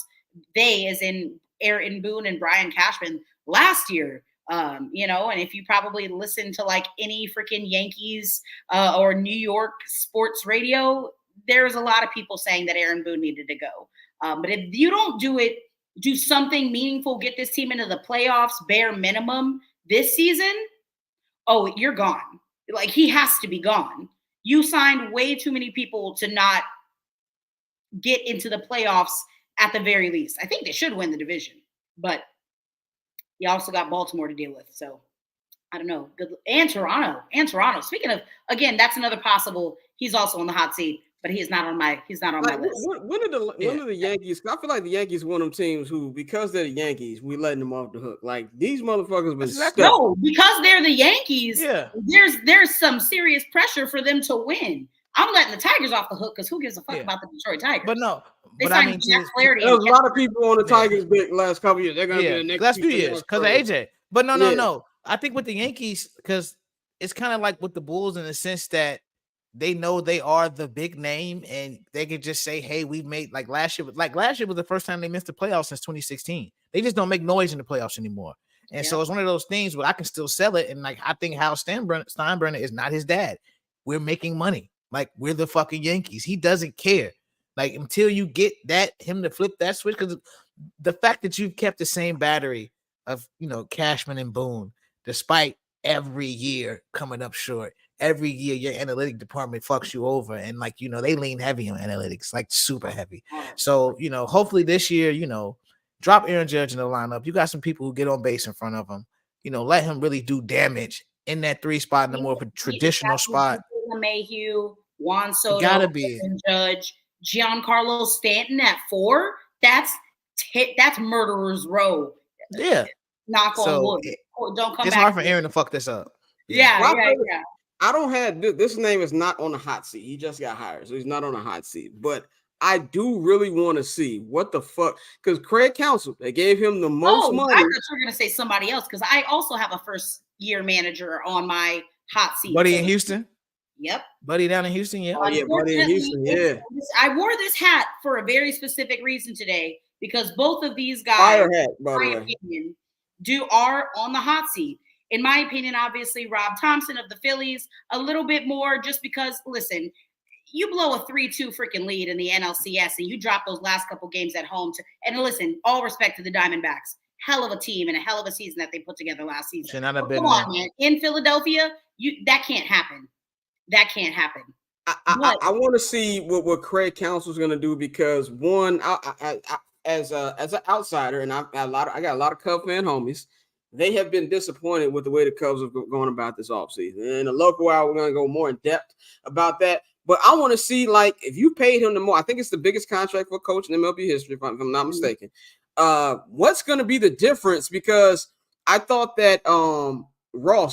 they as in Aaron Boone and Brian Cashman last year. And if you probably listen to like any freaking Yankees or New York sports radio, there's a lot of people saying that Aaron Boone needed to go. But if you don't do something meaningful, get this team into the playoffs, bare minimum this season, oh, you're gone. Like he has to be gone. You signed way too many people to not get into the playoffs at the very least. I think they should win the division, but you also got Baltimore to deal with. So I don't know. Good. And Toronto. Speaking of, again, that's another possible. He's also on the hot seat, but he's not on my list. When are the Yankees? I feel like the Yankees one of them teams who, because they're the Yankees, we letting them off the hook. Like these motherfuckers been stuck. No, because they're the Yankees. Yeah. There's some serious pressure for them to win. I'm letting the Tigers off the hook because who gives a fuck about the Detroit Tigers? But no. They but I signed mean, Jack Flaherty. There's a lot of people on the Tigers big last couple years. They're gonna be the next last few years because of AJ. But no. I think with the Yankees, because it's kind of like with the Bulls in the sense that they know they are the big name and they can just say, hey, we've made like last year was the first time they missed the playoffs since 2016. They just don't make noise in the playoffs anymore. And so it's one of those things where I can still sell it. And like I think Hal Steinbrenner is not his dad. We're making money. Like we're the fucking Yankees. He doesn't care. Like until you get him to flip that switch, because the fact that you've kept the same battery of Cashman and Boone, despite every year coming up short, every year your analytic department fucks you over, and they lean heavy on analytics, like super heavy. So hopefully this year, drop Aaron Judge in the lineup. You got some people who get on base in front of him. Let him really do damage in that 3 spot in the more of a traditional spot. Mayhew, Juan Soto, gotta be Judge, Giancarlo Stanton at 4. That's murderer's row. Yeah. Knock on wood. Don't come back. It's hard for Aaron to fuck this up. Yeah. I don't have this name is not on the hot seat. He just got hired, so he's not on the hot seat. But I do really want to see what the fuck, because Craig Counsell, they gave him the most money. I thought you were gonna say somebody else, because I also have a first year manager on my hot seat. Buddy in Houston. Yep. Buddy down in Houston. Yeah. Oh yeah, Buddy in Houston. Yeah. I wore this hat for a very specific reason today, because both of these guys, hat, by the way, opinion, are on the hot seat. In my opinion, obviously, Rob Thompson of the Phillies, a little bit more, just because, listen, you blow a 3-2 freaking lead in the NLCS and you drop those last couple games at home and listen, all respect to the Diamondbacks. Hell of a team and a hell of a season that they put together last season. Come on, man. In Philadelphia, that can't happen. That can't happen. I want to see what Craig Counsell is going to do, because one, as an outsider, and I got a lot of Cub fan homies, they have been disappointed with the way the Cubs are going about this offseason. And the local hour, we're going to go more in depth about that. But I want to see, like, if you paid him the more, I think it's the biggest contract for a coach in MLB history, if I'm not mistaken. What's going to be the difference? Because I thought that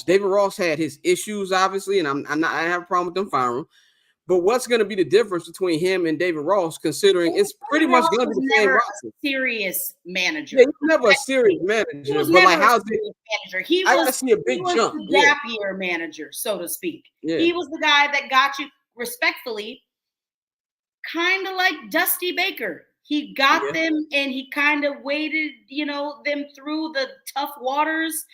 David Ross had his issues, obviously, and I have a problem with them firing him. But what's going to be the difference between him and David Ross, considering it's pretty much going to be the same roster? Serious manager. Yeah, he was never a serious manager. But like, how's it? I see a big jump. The gap year manager, so to speak. Yeah. He was the guy that got you, respectfully, kind of like Dusty Baker. He got them, and he kind of waded, them through the tough waters.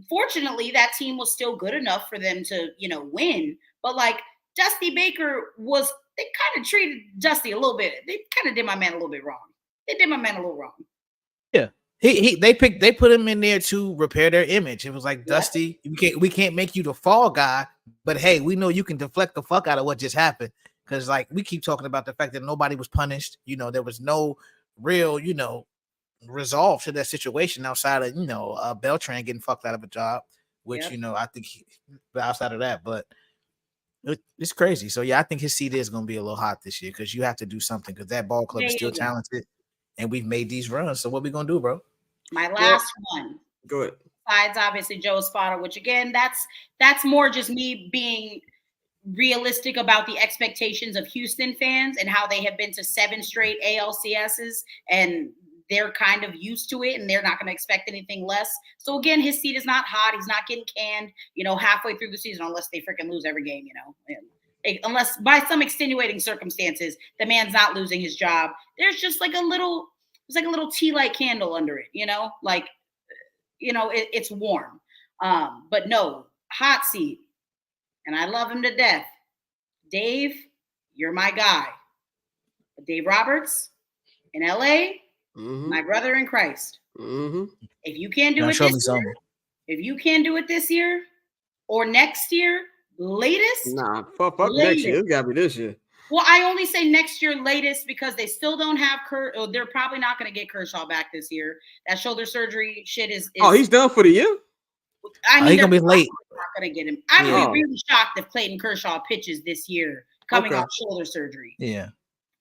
Fortunately, that team was still good enough for them to, win. But like, Dusty Baker they kind of treated Dusty a little bit. They kind of did my man a little bit wrong. They did my man a little wrong. Yeah. They put him in there to repair their image. It was like, Dusty, we can't make you the fall guy, but hey, we know you can deflect the fuck out of what just happened. Because like we keep talking about the fact that nobody was punished. There was no real, resolve to that situation outside of Beltran getting fucked out of a job, which I think outside of that, but it's crazy. So yeah, I think his seat is going to be a little hot this year, because you have to do something, because that ball club is still talented, and we've made these runs. So what we gonna do, bro? My last one. Go ahead. Besides obviously Joe Espada, which again, that's more just me being realistic about the expectations of Houston fans and how they have been to 7 straight ALCSs, and they're kind of used to it and they're not going to expect anything less. So again, his seat is not hot. He's not getting canned, halfway through the season, unless they freaking lose every game, unless by some extenuating circumstances, the man's not losing his job. There's just like a little tea light candle under it, it's warm. But no, hot seat. And I love him to death. Dave, you're my guy. But Dave Roberts in LA, my brother in Christ. If you can't do it this year, or next year, latest. Nah, fuck next year. It's gotta be this year. Well, I only say next year latest because they still don't have they're probably not going to get Kershaw back this year. That shoulder surgery shit is he's done for the year. I mean, he's gonna be late. Not going to get him. I would be really shocked if Clayton Kershaw pitches this year, coming off shoulder surgery. Yeah,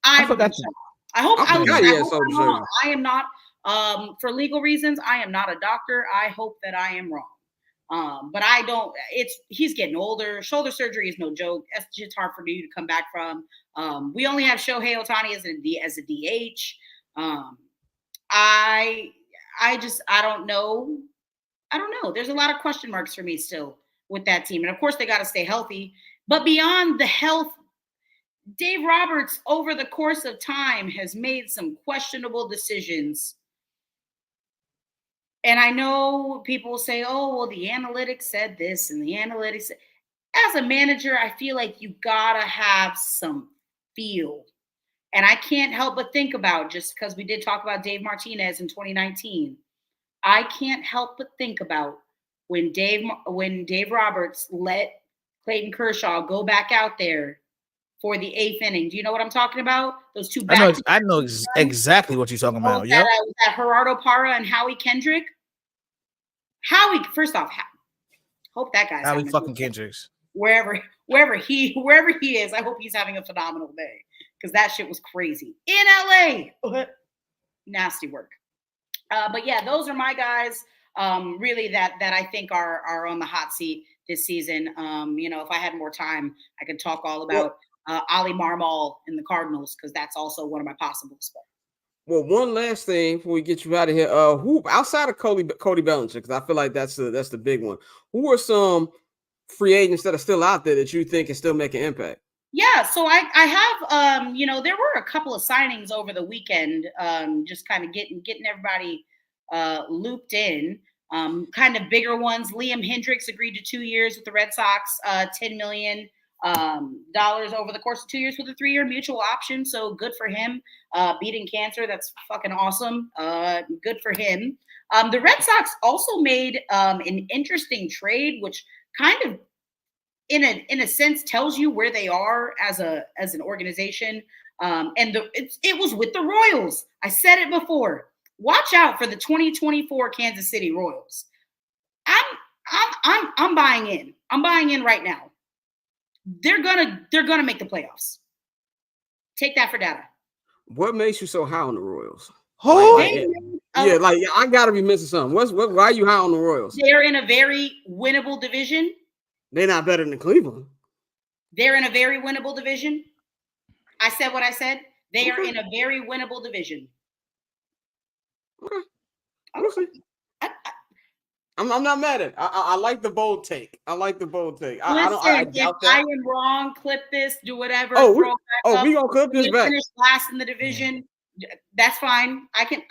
I forgot. I hope I'm wrong. I am not. For legal reasons, I am not a doctor. I hope that I am wrong. But I don't. He's getting older. Shoulder surgery is no joke. That's just hard for you to come back from. We only have Shohei Ohtani as a DH. I don't know. I don't know. There's a lot of question marks for me still with that team, and of course they got to stay healthy. But beyond the health, Dave Roberts over the course of time has made some questionable decisions. And I know people say, oh, well, the analytics said this and the analytics. As a manager, I feel like you got to have some feel. And I can't help but think about, just because we did talk about Dave Martinez in 2019, I can't help but think about when Dave Roberts let Clayton Kershaw go back out there for the 8th inning. Do you know what I'm talking about? Those two back. I know exactly what you're talking about. Yeah, that Gerardo Parra and Howie Kendrick. First off, hope that guy's Howie fucking Kendricks. Wherever he is, I hope he's having a phenomenal day, because that shit was crazy in LA. Nasty work. But yeah, those are my guys. Really, that I think are on the hot seat this season. If I had more time, I could talk all about Ali Marmol in the Cardinals, because that's also one of my possibles. Well, one last thing before we get you out of here. Who outside of Cody Bellinger, because I feel like that's the big one. Who are some free agents that are still out there that you think can still make an impact? Yeah, so I have there were a couple of signings over the weekend, just kind of getting everybody looped in. Kind of bigger ones. Liam Hendricks agreed to 2 years with the Red Sox, $10 million over the course of 2 years with a 3-year mutual option. So good for him. Beating cancer, that's fucking awesome. Good for him. The Red Sox also made an interesting trade, which kind of in a sense tells you where they are as an organization. And it was with the Royals. I said it before. Watch out for the 2024 Kansas City Royals. I'm buying in. I'm buying in right now. They're gonna make the playoffs. Take that for data. What makes you so high on the Royals? Oh, I gotta be missing something. Why are you high on the Royals? They're in a very winnable division. They're not better than Cleveland. They're in a very winnable division. I said what I said. They are in a very winnable division. Okay. I'm not mad at it. I like the bold take. I doubt that. I am wrong. Clip this. Do whatever. We gonna clip this back. Finish last in the division. That's fine. I can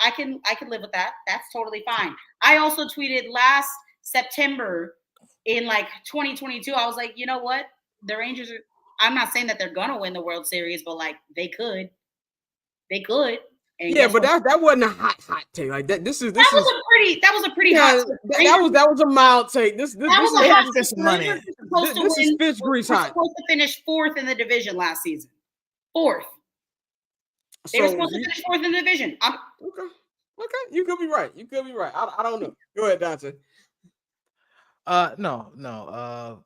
live with that. That's totally fine. I also tweeted last September in 2022. I was like, you know what? The Rangers are. I'm not saying that they're gonna win the World Series, but they could. They could. And but that wasn't a hot take. Like that. That was a pretty hot. That was a mild take. This is money. This is fish grease hot. Supposed to finish 4th in the division last season. 4th. They were supposed to finish 4th in the division. Okay. You could be right. I don't know. Go ahead, Dante. No.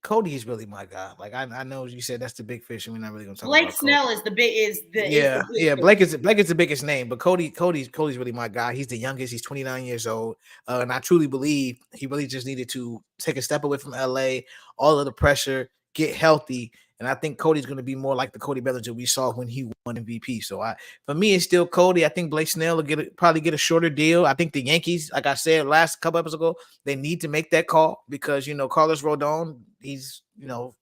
Cody is really my guy. I know you said that's the big fish, and we're not really gonna talk Blake about Snell Cody. is the big Yeah. Blake is the biggest name, but Cody's really my guy. He's the youngest. He's 29 years old, and I truly believe he really just needed to take a step away from LA, all of the pressure, get healthy. And I think Cody's going to be more like the Cody Bellinger we saw when he won MVP. So for me, it's still Cody. I think Blake Snell will probably get a shorter deal. I think the Yankees, like I said last couple episodes ago, they need to make that call because, Carlos Rodon, he's,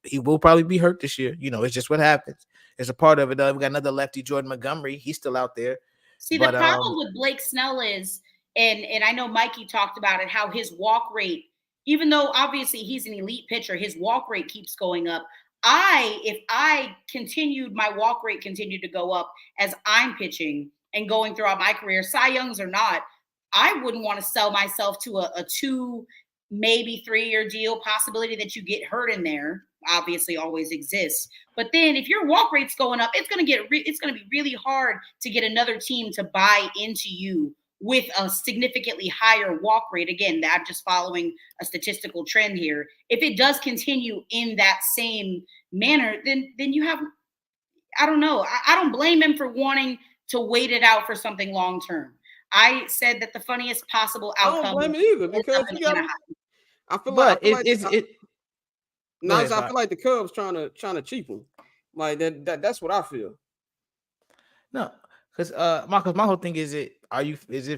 he will probably be hurt this year. It's just what happens. It's a part of it. We got another lefty, Jordan Montgomery. He's still out there. See, the problem with Blake Snell is, and I know Mikey talked about it, how his walk rate, even though obviously he's an elite pitcher, his walk rate keeps going up. If I continued, my walk rate continued to go up as I'm pitching and going throughout my career, Cy Youngs or not, I wouldn't want to sell myself to a 2, maybe 3-year deal. Possibility that you get hurt in there obviously always exists. But then if your walk rate's going up, it's going to be really hard to get another team to buy into you with a significantly higher walk rate. Again, I'm just following a statistical trend here. If it does continue in that same manner, then you have, I don't know. I don't blame him for wanting to wait it out for something long term. I said that the funniest possible outcome. I don't blame it either because I feel like the Cubs trying to cheap him. Like that's what I feel. No, because Marcus, my whole thing is it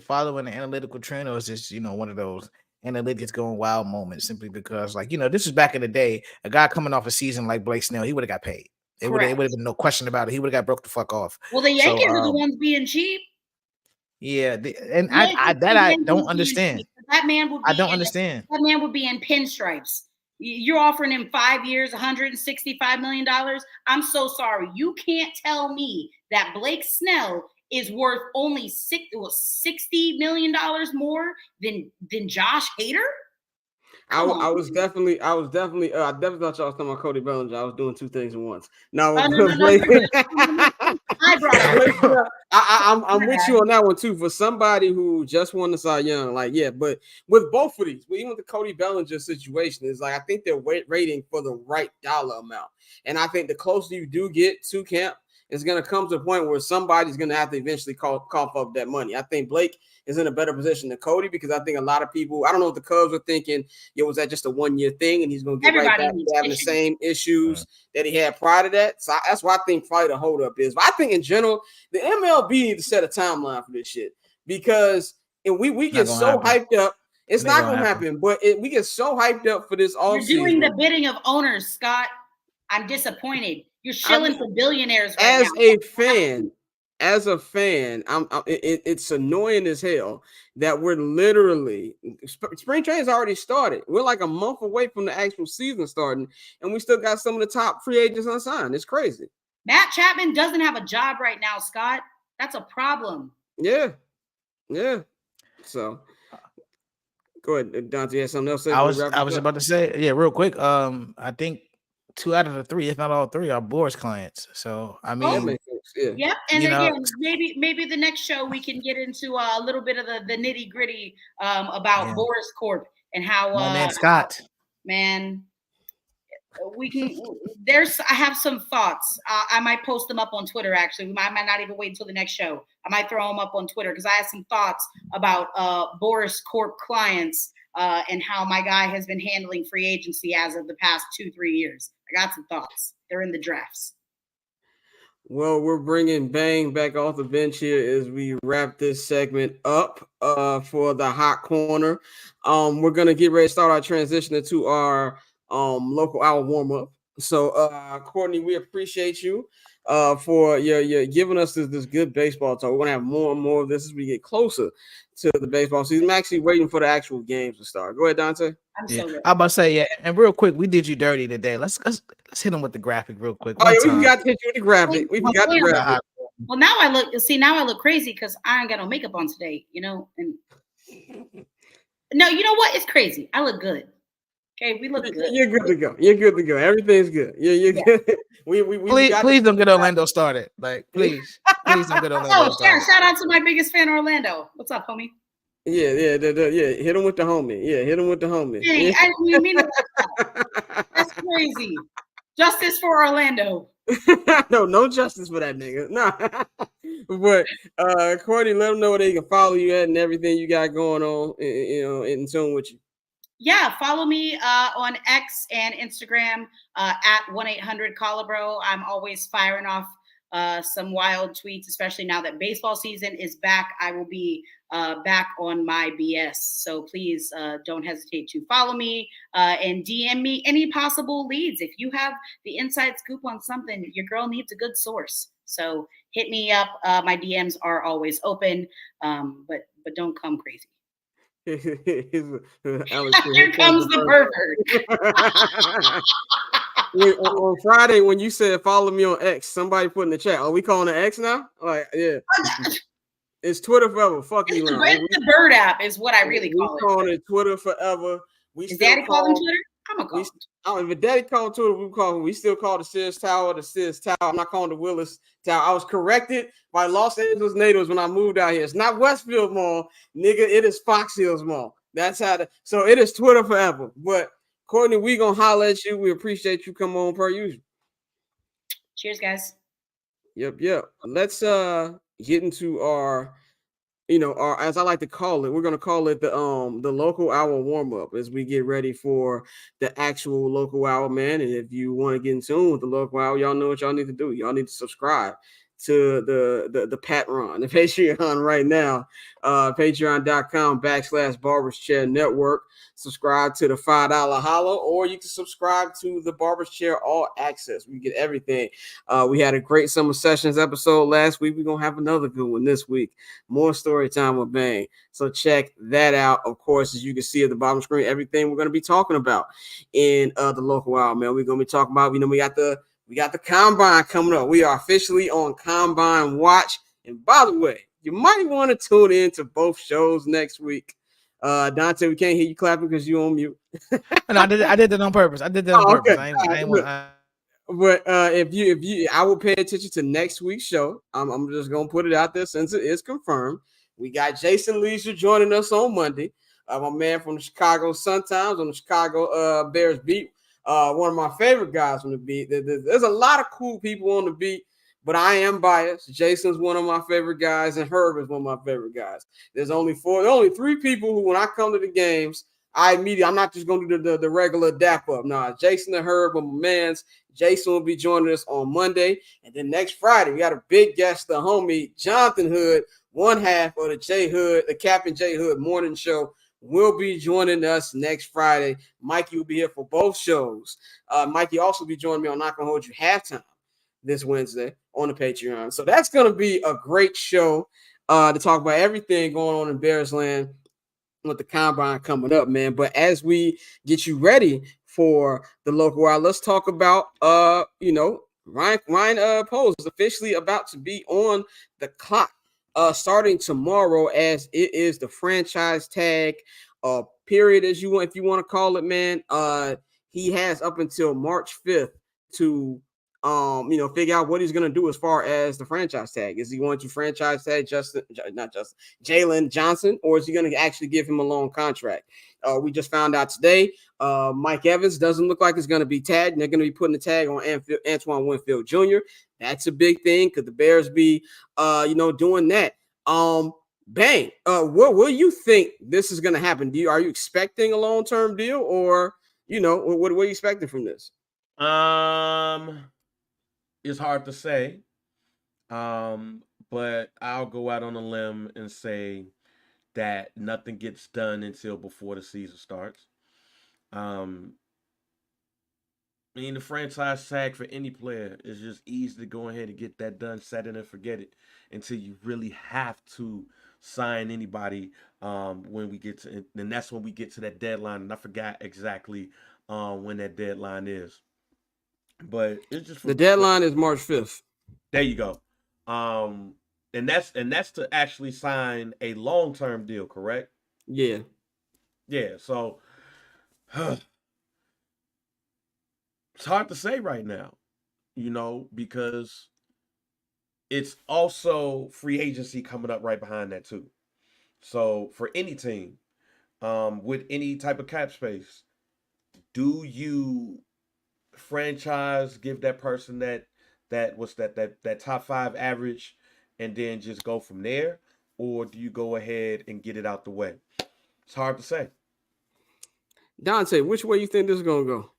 following an analytical trend, or is this one of those analytics going wild moments simply because this is back in the day, a guy coming off a season like Blake Snell, he would have got paid. It would have been no question about it. He would have got broke the fuck off. Well, the Yankees are the ones being cheap. Yeah, I don't understand. That man would be, I don't understand. That man would be in pinstripes. You're offering him 5 years, $165 million. I'm so sorry. You can't tell me that Blake Snell is worth only $60 million more than Josh Hader. I definitely thought y'all was talking about Cody Bellinger. I was doing two things at once. No. I brought it. I'm with you on that one too. For somebody who just won the Cy Young, but with both of these, even with the Cody Bellinger situation, is I think they're rating for the right dollar amount, and I think the closer you do get to camp, it's going to come to a point where somebody's going to have to eventually cough up that money. I think Blake is in a better position than Cody because I think a lot of people, I don't know what the Cubs were thinking. Was that just a 1-year thing and he's going to get right back to having the same issues that he had prior to that? So that's why I think probably the holdup is. But I think in general, the MLB needs to set a timeline for this shit because we get so hyped up. It's not going to happen, but we get so hyped up for this offseason. You're doing the bidding of owners, Scott. I'm disappointed. You're shilling for billionaires right now. As a fan, it's annoying as hell that we're literally spring training's already started. We're like a month away from the actual season starting, and we still got some of the top free agents unsigned. It's crazy. Matt Chapman doesn't have a job right now, Scott. That's a problem. Yeah. So go ahead, Dante. You had something else to say? I was about to say, real quick. I think 2 out of the 3, if not all 3, are Boris clients. So I mean, yeah. And again, maybe the next show we can get into a little bit of the nitty gritty about Boris Corp and how man Scott. Man, we can. I have some thoughts. I might post them up on Twitter. Actually, I might not even wait until the next show. I might throw them up on Twitter because I have some thoughts about Boris Corp clients and how my guy has been handling free agency as of the past 2-3 years. I got some thoughts. They're in the drafts. Well, we're bringing Bang back off the bench here as we wrap this segment up for the hot corner. We're going to get ready to start our transition into our local hour warm-up. So, Courtney, we appreciate you for your giving us this good baseball talk. We're going to have more and more of this as we get closer to the baseball season. I'm actually waiting for the actual games to start. Go ahead, Dante. I'm about to say, and real quick, we did you dirty today. Let's hit him with the graphic real quick. We forgot to hit you with the graphic. We forgot the graphic. Well, now I look crazy because I ain't got no makeup on today, and no, you know what? It's crazy. I look good. Okay, we look good. You're good to go. You're good to go. Everything's good. You're good. Please don't get Orlando started. Please don't get Orlando started. Shout out to my biggest fan, Orlando. What's up, homie? Yeah. Hit him with the homie. Yeah, hit him with the homie. Dang, I didn't mean that. That's crazy. Justice for Orlando. No justice for that nigga. No. But Courtney, let them know where they can follow you at and everything you got going on. In tune with you. Yeah, follow me on X and Instagram at 1-800-CALLA-BRO. I'm always firing off some wild tweets, especially now that baseball season is back. I will be back on my BS. So please don't hesitate to follow me and DM me any possible leads. If you have the inside scoop on something, your girl needs a good source. So hit me up. My DMs are always open, but don't come crazy. Alex, Here comes the pervert. On Friday, when you said follow me on X, somebody put in the chat, are we calling it X now? Like, yeah. It's Twitter forever. Fuck It's Elon. the bird app is what I really call it. We calling it Twitter forever. Is Daddy called him Twitter? I'm gonna call him. If Daddy called Twitter, we still call the Sears Tower the Sears Tower. I'm not calling the Willis Tower. I was corrected by Los Angeles natives when I moved out here. It's not Westfield Mall, nigga. It is Fox Hills Mall. That's how so it is Twitter forever. But Courtney, we gonna holler at you. We appreciate you coming on per usual. Cheers, guys. Yep. Let's get into our, our, as I like to call it, we're gonna call it the local hour warm up as we get ready for the actual local hour, man. And if you want to get in tune with the local hour, y'all know what y'all need to do. Y'all need to subscribe to the Patreon, the Patreon right now, patreon.com/Barbers Chair Network. Subscribe to the $5 holla, or you can subscribe to the Barbers Chair All Access. We get everything. We had a great Summer Sessions episode last week. We're gonna have another good one this week. More story time with Bang. So check that out. Of course, as you can see at the bottom screen, everything we're gonna be talking about in the local hour, man. We're gonna be talking about, we got the combine coming up. We are officially on combine watch. And by the way, you might want to tune in to both shows next week. Dante, we can't hear you clapping because you're on mute. No, I did that on purpose. I did that on purpose. Okay. But if you, I will pay attention to next week's show. I'm just gonna put it out there since it is confirmed. We got Jason Leisure joining us on Monday. My man from the Chicago Sun-Times on the Chicago Bears beat. One of my favorite guys on the beat. There's a lot of cool people on the beat, but I am biased. Jason's one of my favorite guys, and Herb is one of my favorite guys. There's only three people who, when I come to the games, I'm not just going to do the regular dap up. Nah, Jason and Herb are my mans. Jason will be joining us on Monday. And then next Friday, we got a big guest, the homie Jonathan Hood, one half of the J Hood, the Captain J Hood morning show, will be joining us next Friday. Mikey will be here for both shows. Mikey also will be joining me on Not Gonna Hold You Halftime this Wednesday on the Patreon. So that's going to be a great show to talk about everything going on in Bears land with the combine coming up, man. But as we get you ready for the local hour, let's talk about Ryan Poles is officially about to be on the clock starting tomorrow, as it is the franchise tag period, as you want, if you want to call it, man. He has up until March 5th to figure out what he's going to do as far as the franchise tag. Is he going to franchise tag Jalen Johnson, or is he going to actually give him a long contract? We just found out today, Mike Evans doesn't look like it's going to be tagged, and they're going to be putting the tag on Antoine Winfield Jr. That's a big thing. Could the Bears be, doing that? Bang. What do you think this is going to happen? Are you expecting a long-term deal, or, what are you expecting from this? It's hard to say, but I'll go out on a limb and say that nothing gets done until before the season starts. The franchise tag for any player is just easy to go ahead and get that done, set it and forget it, until you really have to sign anybody when we get to, and that's when we get to that deadline. And I forgot exactly when that deadline is. But it's just the deadline is March 5th. There you go. And that's to actually sign a long-term deal, correct? Yeah. So it's hard to say right now, because it's also free agency coming up right behind that too. So for any team, with any type of cap space, do you franchise, give that person that top 5 average, and then just go from there, or do you go ahead and get it out the way? It's hard to say. Dante, which way you think this is gonna go?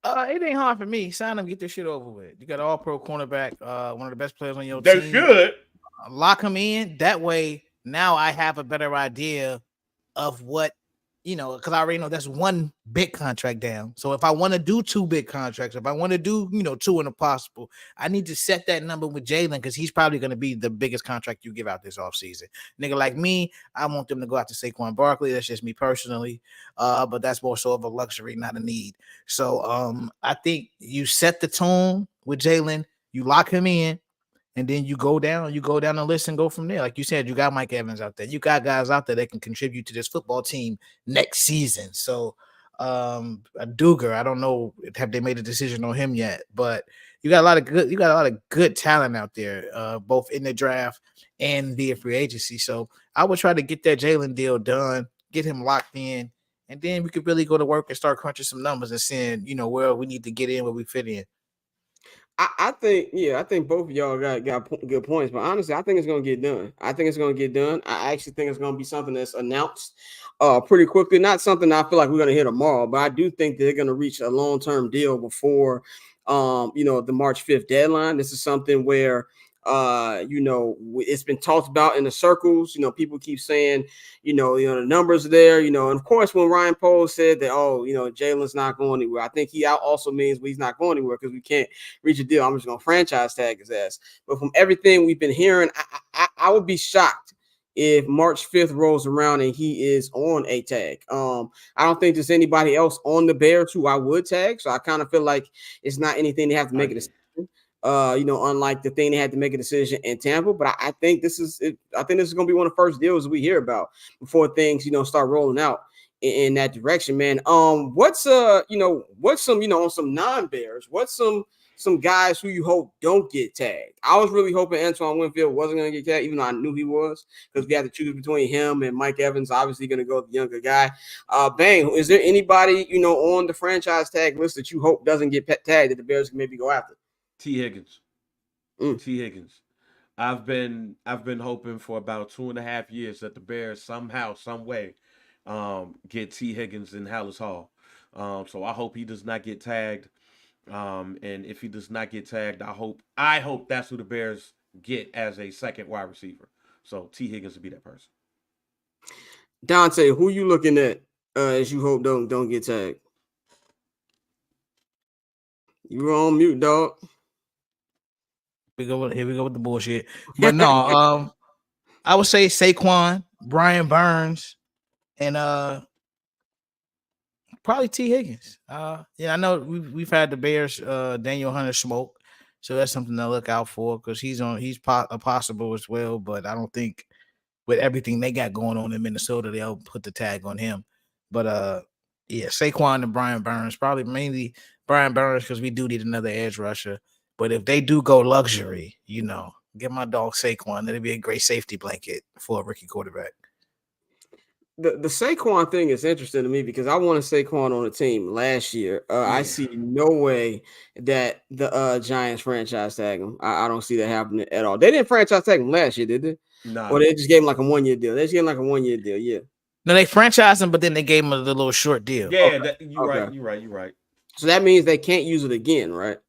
It ain't hard for me. Sign him, get this shit over with. You got an all-pro cornerback, one of the best players on your They team. should. Lock him in. That way, now I have a better idea of what, because I already know that's one big contract down. So if I want to do 2 big contracts, if I want to do, 2 in a possible, I need to set that number with Jalen because he's probably going to be the biggest contract you give out this offseason. Nigga like me, I want them to go out to Saquon Barkley. That's just me personally. But that's more so of a luxury, not a need. So I think you set the tone with Jalen, you lock him in, and then you go down the list and go from there. Like you said, you got Mike Evans out there. You got guys out there that can contribute to this football team next season. So Duger, I don't know, have they made a decision on him yet? But you got a lot of good talent out there, both in the draft and via free agency. So I would try to get that Jalen deal done, get him locked in, and then we could really go to work and start crunching some numbers and seeing, where we need to get in, where we fit in. I think both of y'all got good points, but honestly, I think it's gonna get done. I think it's gonna get done. I actually think it's gonna be something that's announced pretty quickly. Not something I feel like we're gonna hit tomorrow, but I do think they're gonna reach a long-term deal before the March 5th deadline. This is something where it's been talked about in the circles. People keep saying, the numbers are there, and of course, when Ryan Poles said that, Jalen's not going anywhere, I think he also means he's not going anywhere because we can't reach a deal. I'm just going to franchise tag his ass. But from everything we've been hearing, I would be shocked if March 5th rolls around and he is on a tag. I don't think there's anybody else on the Bears who I would tag. So I kind of feel like it's not anything they have to make a decision. Unlike the thing they had to make a decision in Tampa, but I think this is it. I think this is going to be one of the first deals we hear about before things, start rolling out in that direction, man. What's some, on some non-Bears, what's some guys who you hope don't get tagged? I was really hoping Antoine Winfield wasn't going to get tagged, even though I knew he was, because we had to choose between him and Mike Evans. Obviously going to go with the younger guy. Bang, is there anybody, on the franchise tag list that you hope doesn't get tagged that the Bears can maybe go after? T. Higgins. T. Higgins. I've been hoping for about 2.5 years that the Bears somehow, some way, get T. Higgins in Hallis Hall. So I hope he does not get tagged. And if he does not get tagged, I hope that's who the Bears get as a second wide receiver. So T. Higgins would be that person. Dante, who you looking at as you hope don't get tagged? You were on mute, dog. Here we go with the bullshit. But no, I would say Saquon, Brian Burns, and probably T. Higgins. I know we've had the Bears, Daniel Hunter smoke, so that's something to look out for because he's possible as well. But I don't think with everything they got going on in Minnesota, they'll put the tag on him. But Saquon and Brian Burns, probably mainly Brian Burns because we do need another edge rusher. But if they do go luxury, get my dog Saquon. That'd be a great safety blanket for a rookie quarterback. The Saquon thing is interesting to me because I wanted Saquon on the team last year. I see no way that the Giants franchise tag him. I don't see that happening at all. They didn't franchise tag him last year, did they? No. Or they just gave him like a 1-year deal. They just gave him like a 1-year deal, yeah. No, they franchised him, but then they gave him a little short deal. Yeah, Okay. You're right. So that means they can't use it again, right?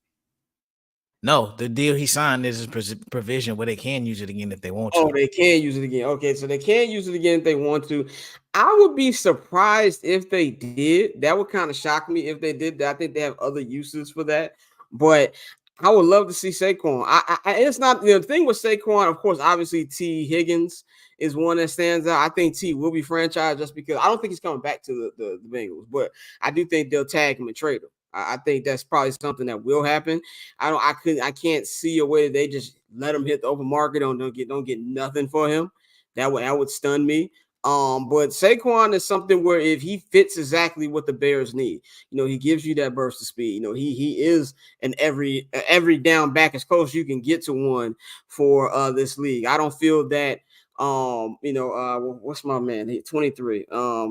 No, the deal he signed is a provision where they can use it again if they want to. Oh, they can use it again. Okay, so they can use it again if they want to. I would be surprised if they did. That would kind of shock me if they did. I think they have other uses for that. But I would love to see Saquon. It's not the thing with Saquon, of course, obviously T. Higgins is one that stands out. I think T will be franchised just because I don't think he's coming back to the Bengals, but I do think they'll tag him and trade him. I think that's probably something that will happen. I can't see a way that they just let him hit the open market. Don't get nothing for him. That would stun me. But Saquon is something where if he fits exactly what the Bears need, he gives you that burst of speed. He is an every down back as close you can get to one for this league. I don't feel that. What's my man? He's 23.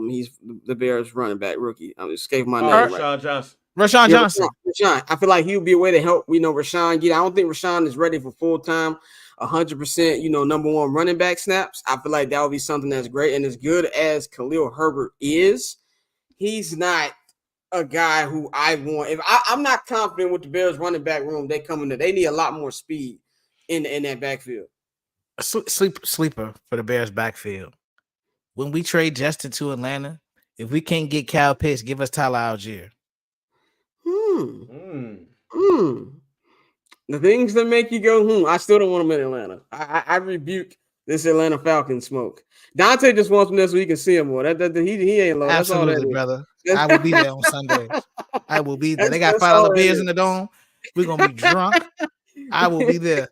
He's the Bears running back rookie. I'm escaping my name. Rashawn Johnson. Rashawn. I feel like he would be a way to help, Rashawn get. I don't think Rashawn is ready for full-time, 100%, number one running back snaps. I feel like that would be something that's great. And as good as Khalil Herbert is, he's not a guy who I want. If I'm not confident with the Bears running back room, they come in there. They need a lot more speed in that backfield. Sleeper for the Bears backfield. When we trade Justin to Atlanta, if we can't get Cal Pitts, give us Tyler Algier. The things that make you go, I still don't want him in Atlanta. I rebuke this Atlanta Falcons smoke. Dante just wants him there so he can see him more. He ain't low. That's all that is. Brother. I will be there on Sundays. I will be there. They got $5 beers in the dome. We're gonna be drunk. I will be there.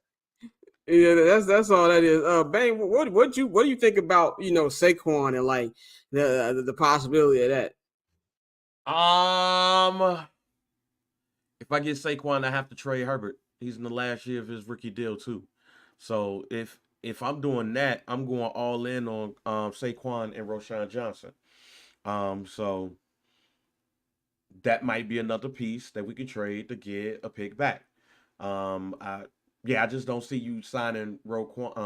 Yeah, that's all that is. Bang, what do you think about Saquon and like the possibility of that? If I get Saquon, I have to trade Herbert. He's in the last year of his rookie deal too. So if I'm doing that, I'm going all in on Saquon and Roschon Johnson. So that might be another piece that we could trade to get a pick back. I just don't see you signing Roquan.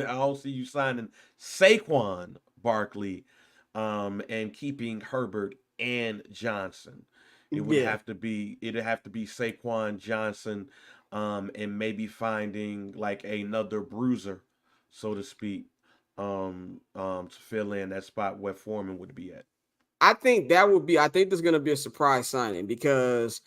I don't see you signing Saquon Barkley, and keeping Herbert and Johnson. It'd have to be Saquon Johnson, and maybe finding like another bruiser, so to speak, to fill in that spot where Foreman would be at. I think there's gonna be a surprise signing because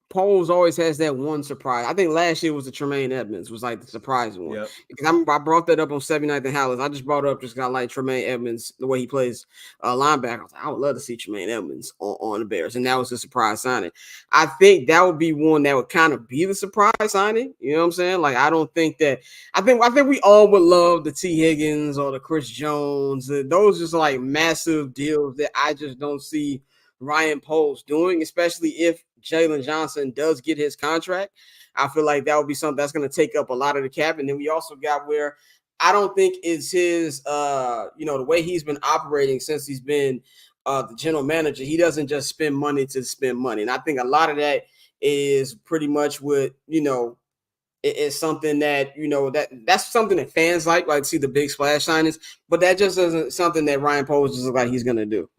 Poles always has that one surprise. I think last year was the Tremaine Edmonds was like the surprising one. Yep. Because I brought that up on 79th and Hallis. I just brought it up just because I like Tremaine Edmonds, the way he plays linebacker. I was like, I would love to see Tremaine Edmonds on the Bears. And that was the surprise signing. I think that would be one that would kind of be the surprise signing. You know what I'm saying? Like, I think we all would love the T. Higgins or the Chris Jones. Those just like massive deals that I just don't see Ryan Poles doing, especially if Jalen Johnson does get his contract. I feel like that would be something that's going to take up a lot of the cap. And then we also got where I don't think it's his, the way he's been operating since he's been the general manager. He doesn't just spend money to spend money. And I think a lot of that is pretty much what, it's something that, that's something that fans like to see the big splash signings, but that just isn't something that Ryan Poles just looks like he's going to do.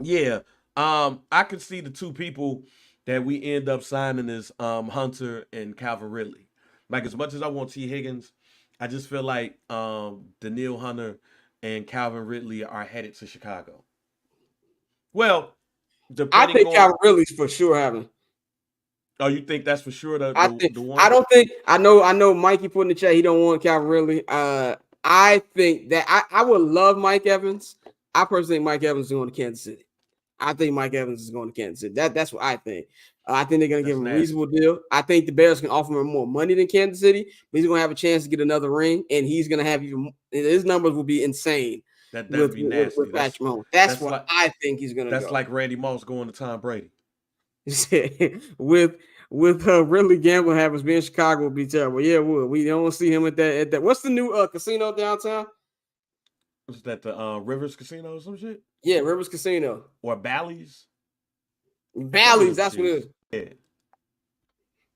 Yeah. I could see the two people that we end up signing is Hunter and Calvin Ridley. Like, as much as I want T. Higgins, I just feel like Daniil Hunter and Calvin Ridley are headed to Chicago. Well, I think Calvin Ridley's for sure having. Oh, you think that's for sure the one? I don't think I know Mikey put in the chat he don't want Calvin Ridley. I think that I would love Mike Evans. I personally think Mike Evans is going to Kansas City. I think Mike Evans is going to Kansas City. That's what I think. I think they're going to give him a reasonable deal. I think the Bears can offer him more money than Kansas City, but he's going to have a chance to get another ring, and he's going to have his numbers will be insane. That'd be nasty. With Patrick Mahomes. That's what I think he's going to go. That's like Randy Moss going to Tom Brady. with Ridley Gamble happens being in Chicago would be terrible. Yeah, we don't see him at that. What's the new casino downtown? Was that the Rivers Casino or some shit? Yeah, Rivers Casino. Or Bally's? Bally's, that's what it is.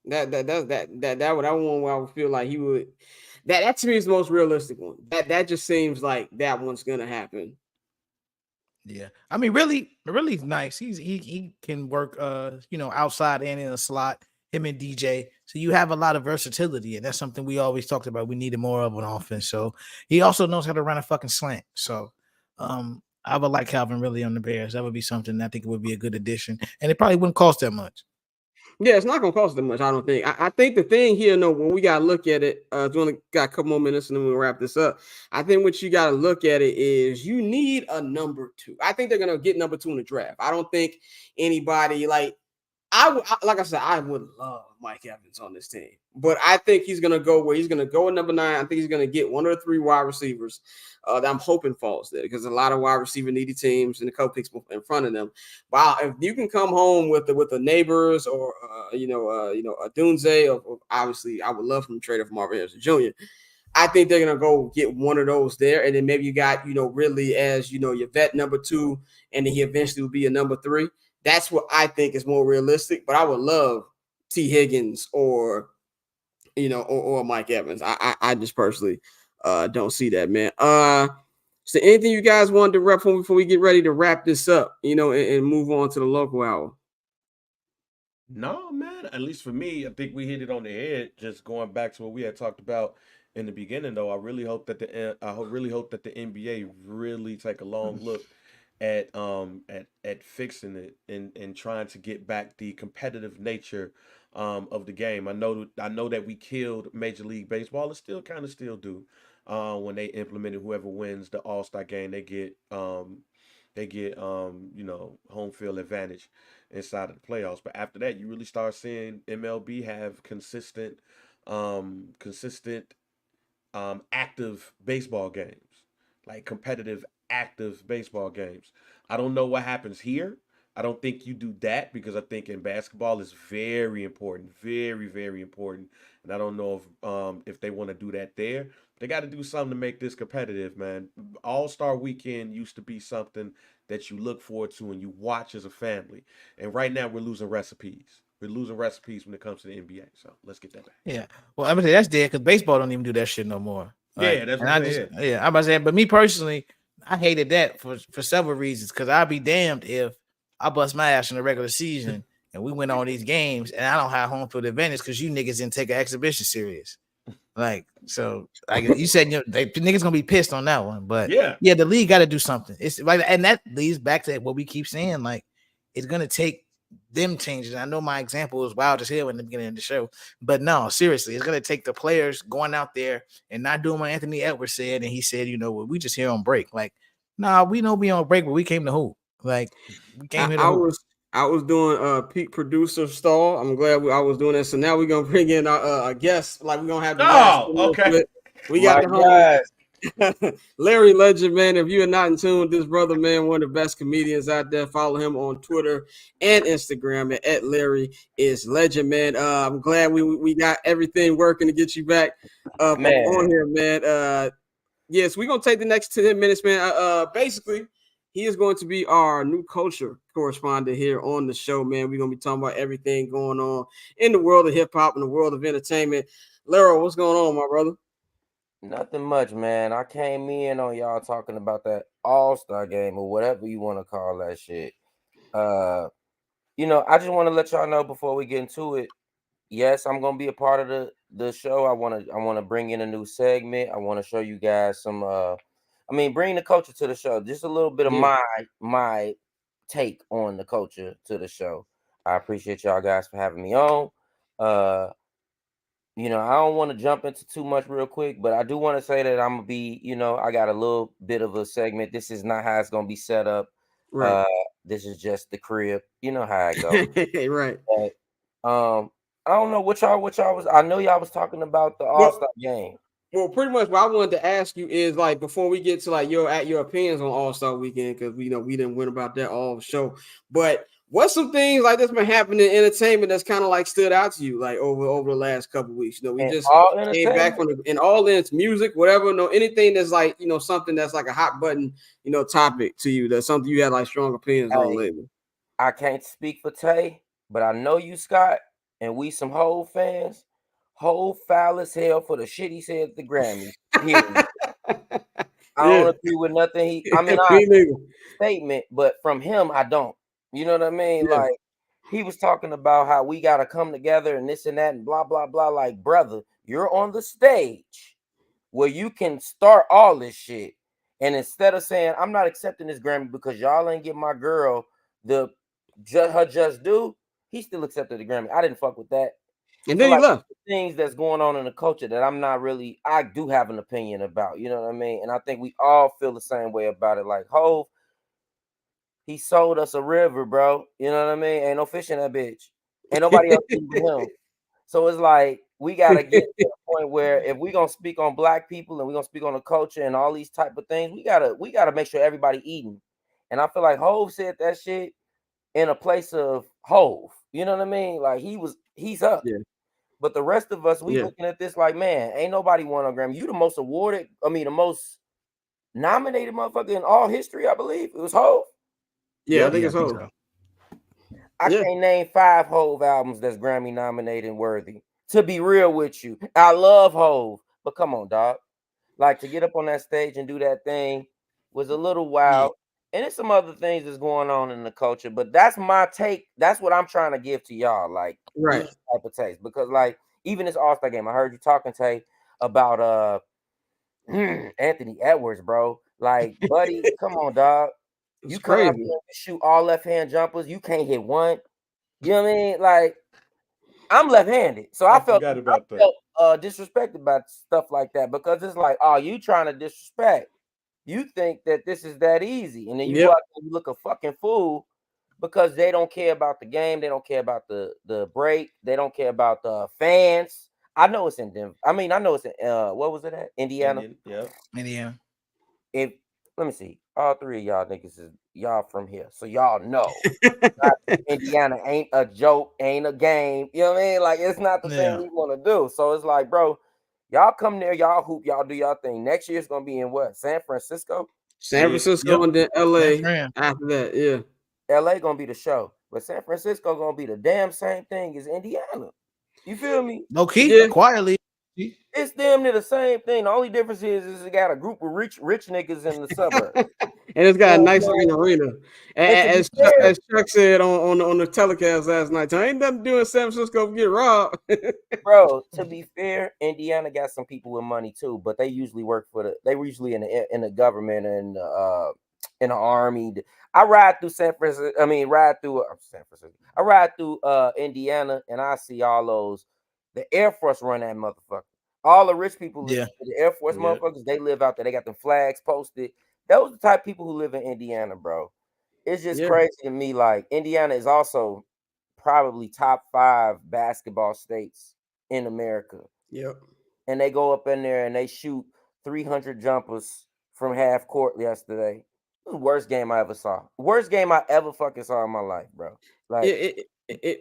Yeah. That one where I would feel like he would. That to me is the most realistic one. That just seems like that one's gonna happen. Yeah, I mean, really nice. He can work, outside and in a slot. Him and DJ, so you have a lot of versatility, and that's something we always talked about. We needed more of an offense. So he also knows how to run a fucking slant. So, I would like Calvin Ridley on the Bears. That would be something I think it would be a good addition, and it probably wouldn't cost that much. Yeah, it's not gonna cost that much. I don't think. I think the thing here, when we gotta look at it, we only got a couple more minutes and then we'll wrap this up. I think what you gotta look at it is you need a number 2. I think they're gonna get number 2 in the draft. I don't think anybody like I said, I would love Mike Evans on this team, but I think he's gonna go where he's gonna go at number 9. I think he's gonna get one of the 3 wide receivers that I'm hoping falls there because a lot of wide receiver needy teams and a couple picks in front of them. But if you can come home with the neighbors or a Dunze, or obviously I would love him to trade for Marvin Harrison Jr. I think they're gonna go get one of those there, and then maybe you got Ridley as your vet number 2, and then he eventually will be a number 3. That's what I think is more realistic, but I would love T. Higgins or Mike Evans. I just personally don't see that, man. So anything you guys wanted to rep on before we get ready to wrap this up, and move on to the local hour? No, man. At least for me, I think we hit it on the head. Just going back to what we had talked about in the beginning, though, I really hope that really hope that the NBA really take a long look at fixing it and trying to get back the competitive nature of the game. I know that we killed Major League Baseball, and still do. When they implemented whoever wins the All-Star game, they get home field advantage inside of the playoffs. But after that, you really start seeing MLB have consistent active baseball games, like competitive active baseball games. I don't know what happens here. I don't think you do that because I think in basketball is very important, very very important, and I don't know if they want to do that there. They got to do something to make this competitive, man. All Star Weekend used to be something that you look forward to and you watch as a family, and right now we're losing recipes. We're losing recipes when it comes to the NBA. So let's get that back. Yeah. Well, I'm gonna say that's dead because baseball don't even do that shit no more. Yeah, that's and what I I'm just saying. yeah, I'm about to say, but me personally, I hated that for several reasons. Because I'd be damned if I bust my ass in the regular season and we went on these games and I don't have home field advantage because you niggas didn't take an exhibition serious. Like you said, the niggas gonna be pissed on that one. But Yeah. the league got to do something. It's like, and that leads back to what we keep saying. Like, it's gonna take them changes. I know my example was wild as hell in the beginning of the show, but no, seriously, it's gonna take the players going out there and not doing what Anthony Edwards said. And he said, we just here on break. Like, nah, we know we on break, but we came to hoop. Like, we came here to I hoop. was doing peak producer stall. I'm glad I was doing that. So now we're gonna bring in our guests. Like we're gonna have the last. Oh, okay. We got My the home. guys. Larry Legend, man. If you are not in tune with this brother, man, one of the best comedians out there. Follow him on Twitter and Instagram at Larry is Legend, man. I'm glad we got everything working to get you back up on here, man. Yes, we're gonna take the next 10 minutes, man. Basically, he is going to be our new culture correspondent here on the show, man. We're gonna be talking about everything going on in the world of hip hop and the world of entertainment. Larry, what's going on, my brother? Nothing much, man. I came in on y'all talking about that All-Star game or whatever you want to call that shit. I just want to let y'all know before we get into it. Yes, I'm gonna be a part of the show. I wanna bring in a new segment. I want to show you guys some bring the culture to the show. Just a little bit of my take on the culture to the show. I appreciate y'all guys for having me on. I don't want to jump into too much real quick, but I do want to say that I'm gonna be, I got a little bit of a segment. This is not how it's gonna be set up. Right. This is just the crib. You know how it goes. Right. But, I don't know what y'all was. I know y'all was talking about the All-Star game. Well, pretty much what I wanted to ask you is like before we get to like your opinions on All-Star Weekend, because we didn't win about that all show. But what's some things like that's been happening in entertainment that's kind of like stood out to you like over the last couple of weeks? We just came back from in all its music, whatever. Anything that's like something that's like a hot button topic to you. That's something you had like strong opinions on lately. I can't speak for Tay, but I know you, Scott, and we some Hov fans. Hov foul as hell for the shit he said at the Grammys. I don't agree with nothing statement, but from him, I don't. You know what I mean? Yeah. Like he was talking about how we gotta come together and this and that and blah blah blah. Like, brother, you're on the stage where you can start all this shit. And instead of saying, I'm not accepting this Grammy because y'all ain't give my girl her just due, he still accepted the Grammy. I didn't fuck with that. And then he left. Things that's going on in the culture that I do have an opinion about, you know what I mean? And I think we all feel the same way about it. Like, Hov, he sold us a river, bro. You know what I mean? Ain't no fish in that bitch. Ain't nobody else but him. So it's like, we got to get to the point where if we're going to speak on black people and we're going to speak on the culture and all these type of things, we got to make sure everybody eating. And I feel like Hov said that shit in a place of Hov. You know what I mean? Like he's up. Yeah. But the rest of us, we looking at this like, man, ain't nobody won a Grammy. You the most the most nominated motherfucker in all history, I believe. It was Hov. Yeah, I think it's Hov. I can't name 5 Hov albums that's Grammy nominated and worthy. To be real with you, I love Hov, but come on, dog. Like to get up on that stage and do that thing, was a little wild. And there's some other things that's going on in the culture, but that's my take. That's what I'm trying to give to y'all, like Right. these type of takes. Because like even this All-Star game, I heard you talking, Tay, about Anthony Edwards, bro. Like, buddy, come on, dog. It's You come out crazy. here and shoot all left-hand jumpers, you can't hit one. You know what I mean? Like, I'm left-handed, so I felt forgot about that. disrespected by stuff like that because it's like, oh, you trying to disrespect. You think that this is that easy, and then you Yep. go out there and you look a fucking fool because they don't care about the game, they don't care about the break, they don't care about the fans. I know it's in Denver. I mean, I know it's in what was it at? Indiana. Yeah. Indiana. If let me see, all three of y'all niggas is y'all from here, so y'all know Indiana ain't a joke, ain't a game. You know what I mean? Like it's not the Yeah. thing we want to do. So it's like, bro, y'all come there, y'all hoop, y'all do y'all thing. Next year it's gonna be in what? San Francisco. San Francisco and then LA San Fran. after that. Yeah. LA gonna be the show, but San Francisco gonna be the damn same thing as Indiana. You feel me? Low key, Yeah. quietly. It's damn near the same thing. The only difference is it got a group of rich niggas in the suburbs. And it's got a Yeah, nice man. looking arena. And to As be fair- as Chuck said on the telecast last night, I ain't nothing to do in San Francisco to get robbed. Bro, to be fair, Indiana got some people with money too, but they usually work for they were usually in the government and in the army. I ride through San Francisco. I mean, San Francisco. I ride through Indiana, and I see all those. The Air Force run that motherfucker. All the rich people live the Air Force motherfuckers. They live out there. They got them flags posted. Those are the type of people who live in Indiana, bro. It's just crazy to me. Like Indiana is also probably top 5 basketball states in America. Yep. And they go up in there and they shoot 300 jumpers from half court yesterday. It was the worst game I ever saw. Worst game I ever fucking saw in my life, bro. Like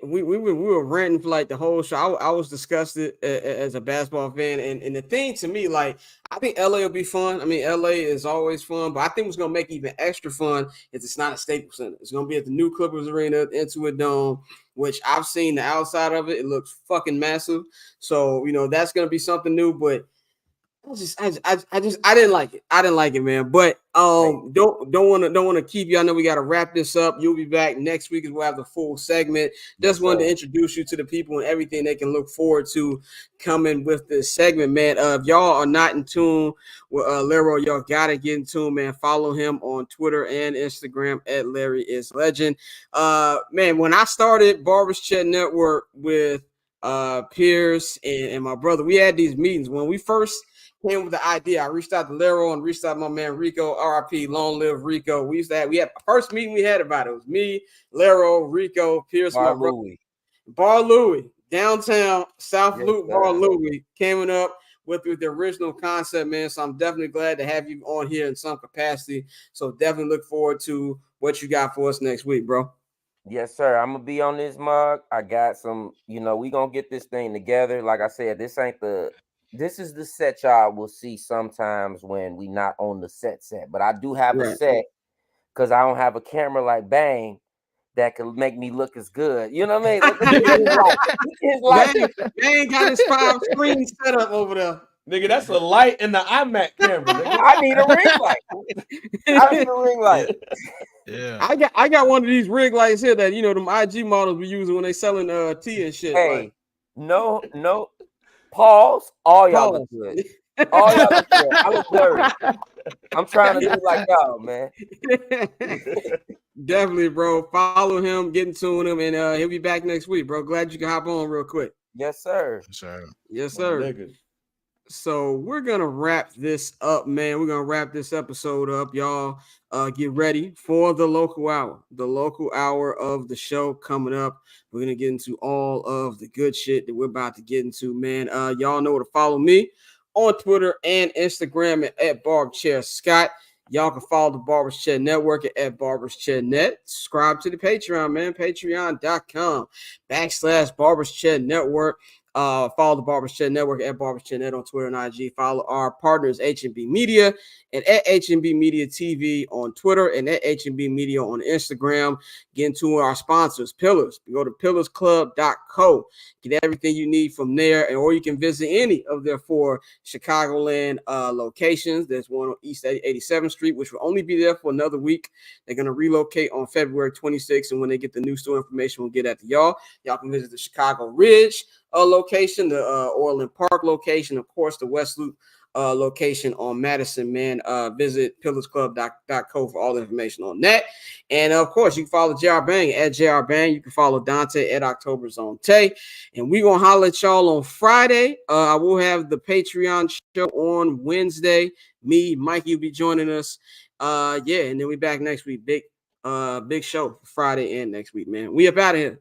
We were ranting for like the whole show. I was disgusted as a basketball fan, and the thing to me, like I think LA will be fun. I mean, LA is always fun, but I think what's gonna make it even extra fun is it's not a Staples Center. It's gonna be at the new Clippers Arena, the Intuit Dome, which I've seen the outside of it. It looks fucking massive. So that's gonna be something new, but. I didn't like it. I didn't like it, man. But don't want to keep you. I know we got to wrap this up. You'll be back next week as we'll have the full segment. Just wanted to introduce you to the people and everything they can look forward to coming with this segment, man. If y'all are not in tune with Leroy, y'all gotta get in tune, man. Follow him on Twitter and Instagram at Larry is Legend. Man, when I started Barbers Chat Network with Pierce and my brother, we had these meetings when we first came with the idea. I reached out to Lero and reached out to my man Rico, RIP, long live Rico. We had first meeting we had about it. It was me, Lero, Rico, Pierce, my brother. Bar Louie, downtown South Loop Bar Louie, came up with the original concept, man. So I'm definitely glad to have you on here in some capacity. So definitely look forward to what you got for us next week, bro. Yes, sir. I'm gonna be on this mug. I got some, we gonna get this thing together. Like I said, this is the set y'all will see sometimes when we not on the set. But I do have a set because I don't have a camera like Bang that could make me look as good. You know what I mean? Look at his Bang got his 5 screens set up over there. Nigga, that's a light in the iMac camera. Nigga. I need a ring light. Yeah. I got one of these rig lights here that them IG models be using when they selling tea and shit. Hey, no. Pause. All y'all look good. All y'all look good. I look blurry. I'm trying to do like y'all, man. Definitely, bro. Follow him, get in tune with him, and he'll be back next week, bro. Glad you can hop on real quick. Yes, sir. Yes, sir. So we're gonna wrap this up, man. We're gonna wrap this episode up, y'all. Get ready for the local hour of the show coming up. We're gonna get into all of the good shit that we're about to get into, man. Y'all know where to follow me on Twitter and Instagram at BarberChair Scott. Y'all can follow the Barbers Chat Network at Barbers Chat Net. Subscribe to the Patreon, man. Patreon.com/Barbers Chat Network. Follow the Barbers Chat Network at Barbers Chat Net on Twitter and IG. Follow our partners, H&B Media, and at H&B Media TV on Twitter and at H&B Media on Instagram. Get into our sponsors, Pillars. You go to pillarsclub.co. Get everything you need from there, or you can visit any of their 4 Chicagoland locations. There's one on East 87th Street, which will only be there for another week. They're going to relocate on February 26th, and when they get the new store information, we'll get that to y'all. Y'all can visit the Chicago Ridge location, the Orland Park location, of course, the West Loop location on Madison, man. Visit pillarsclub.co for all the information on that. And of course, you can follow JR Bang at JR Bang. You can follow Dante at October's on Tay. And we're going to holler at y'all on Friday. I will have the Patreon show on Wednesday. Me, Mikey will be joining us. And then we back next week. Big show Friday and next week, man. We up out of here.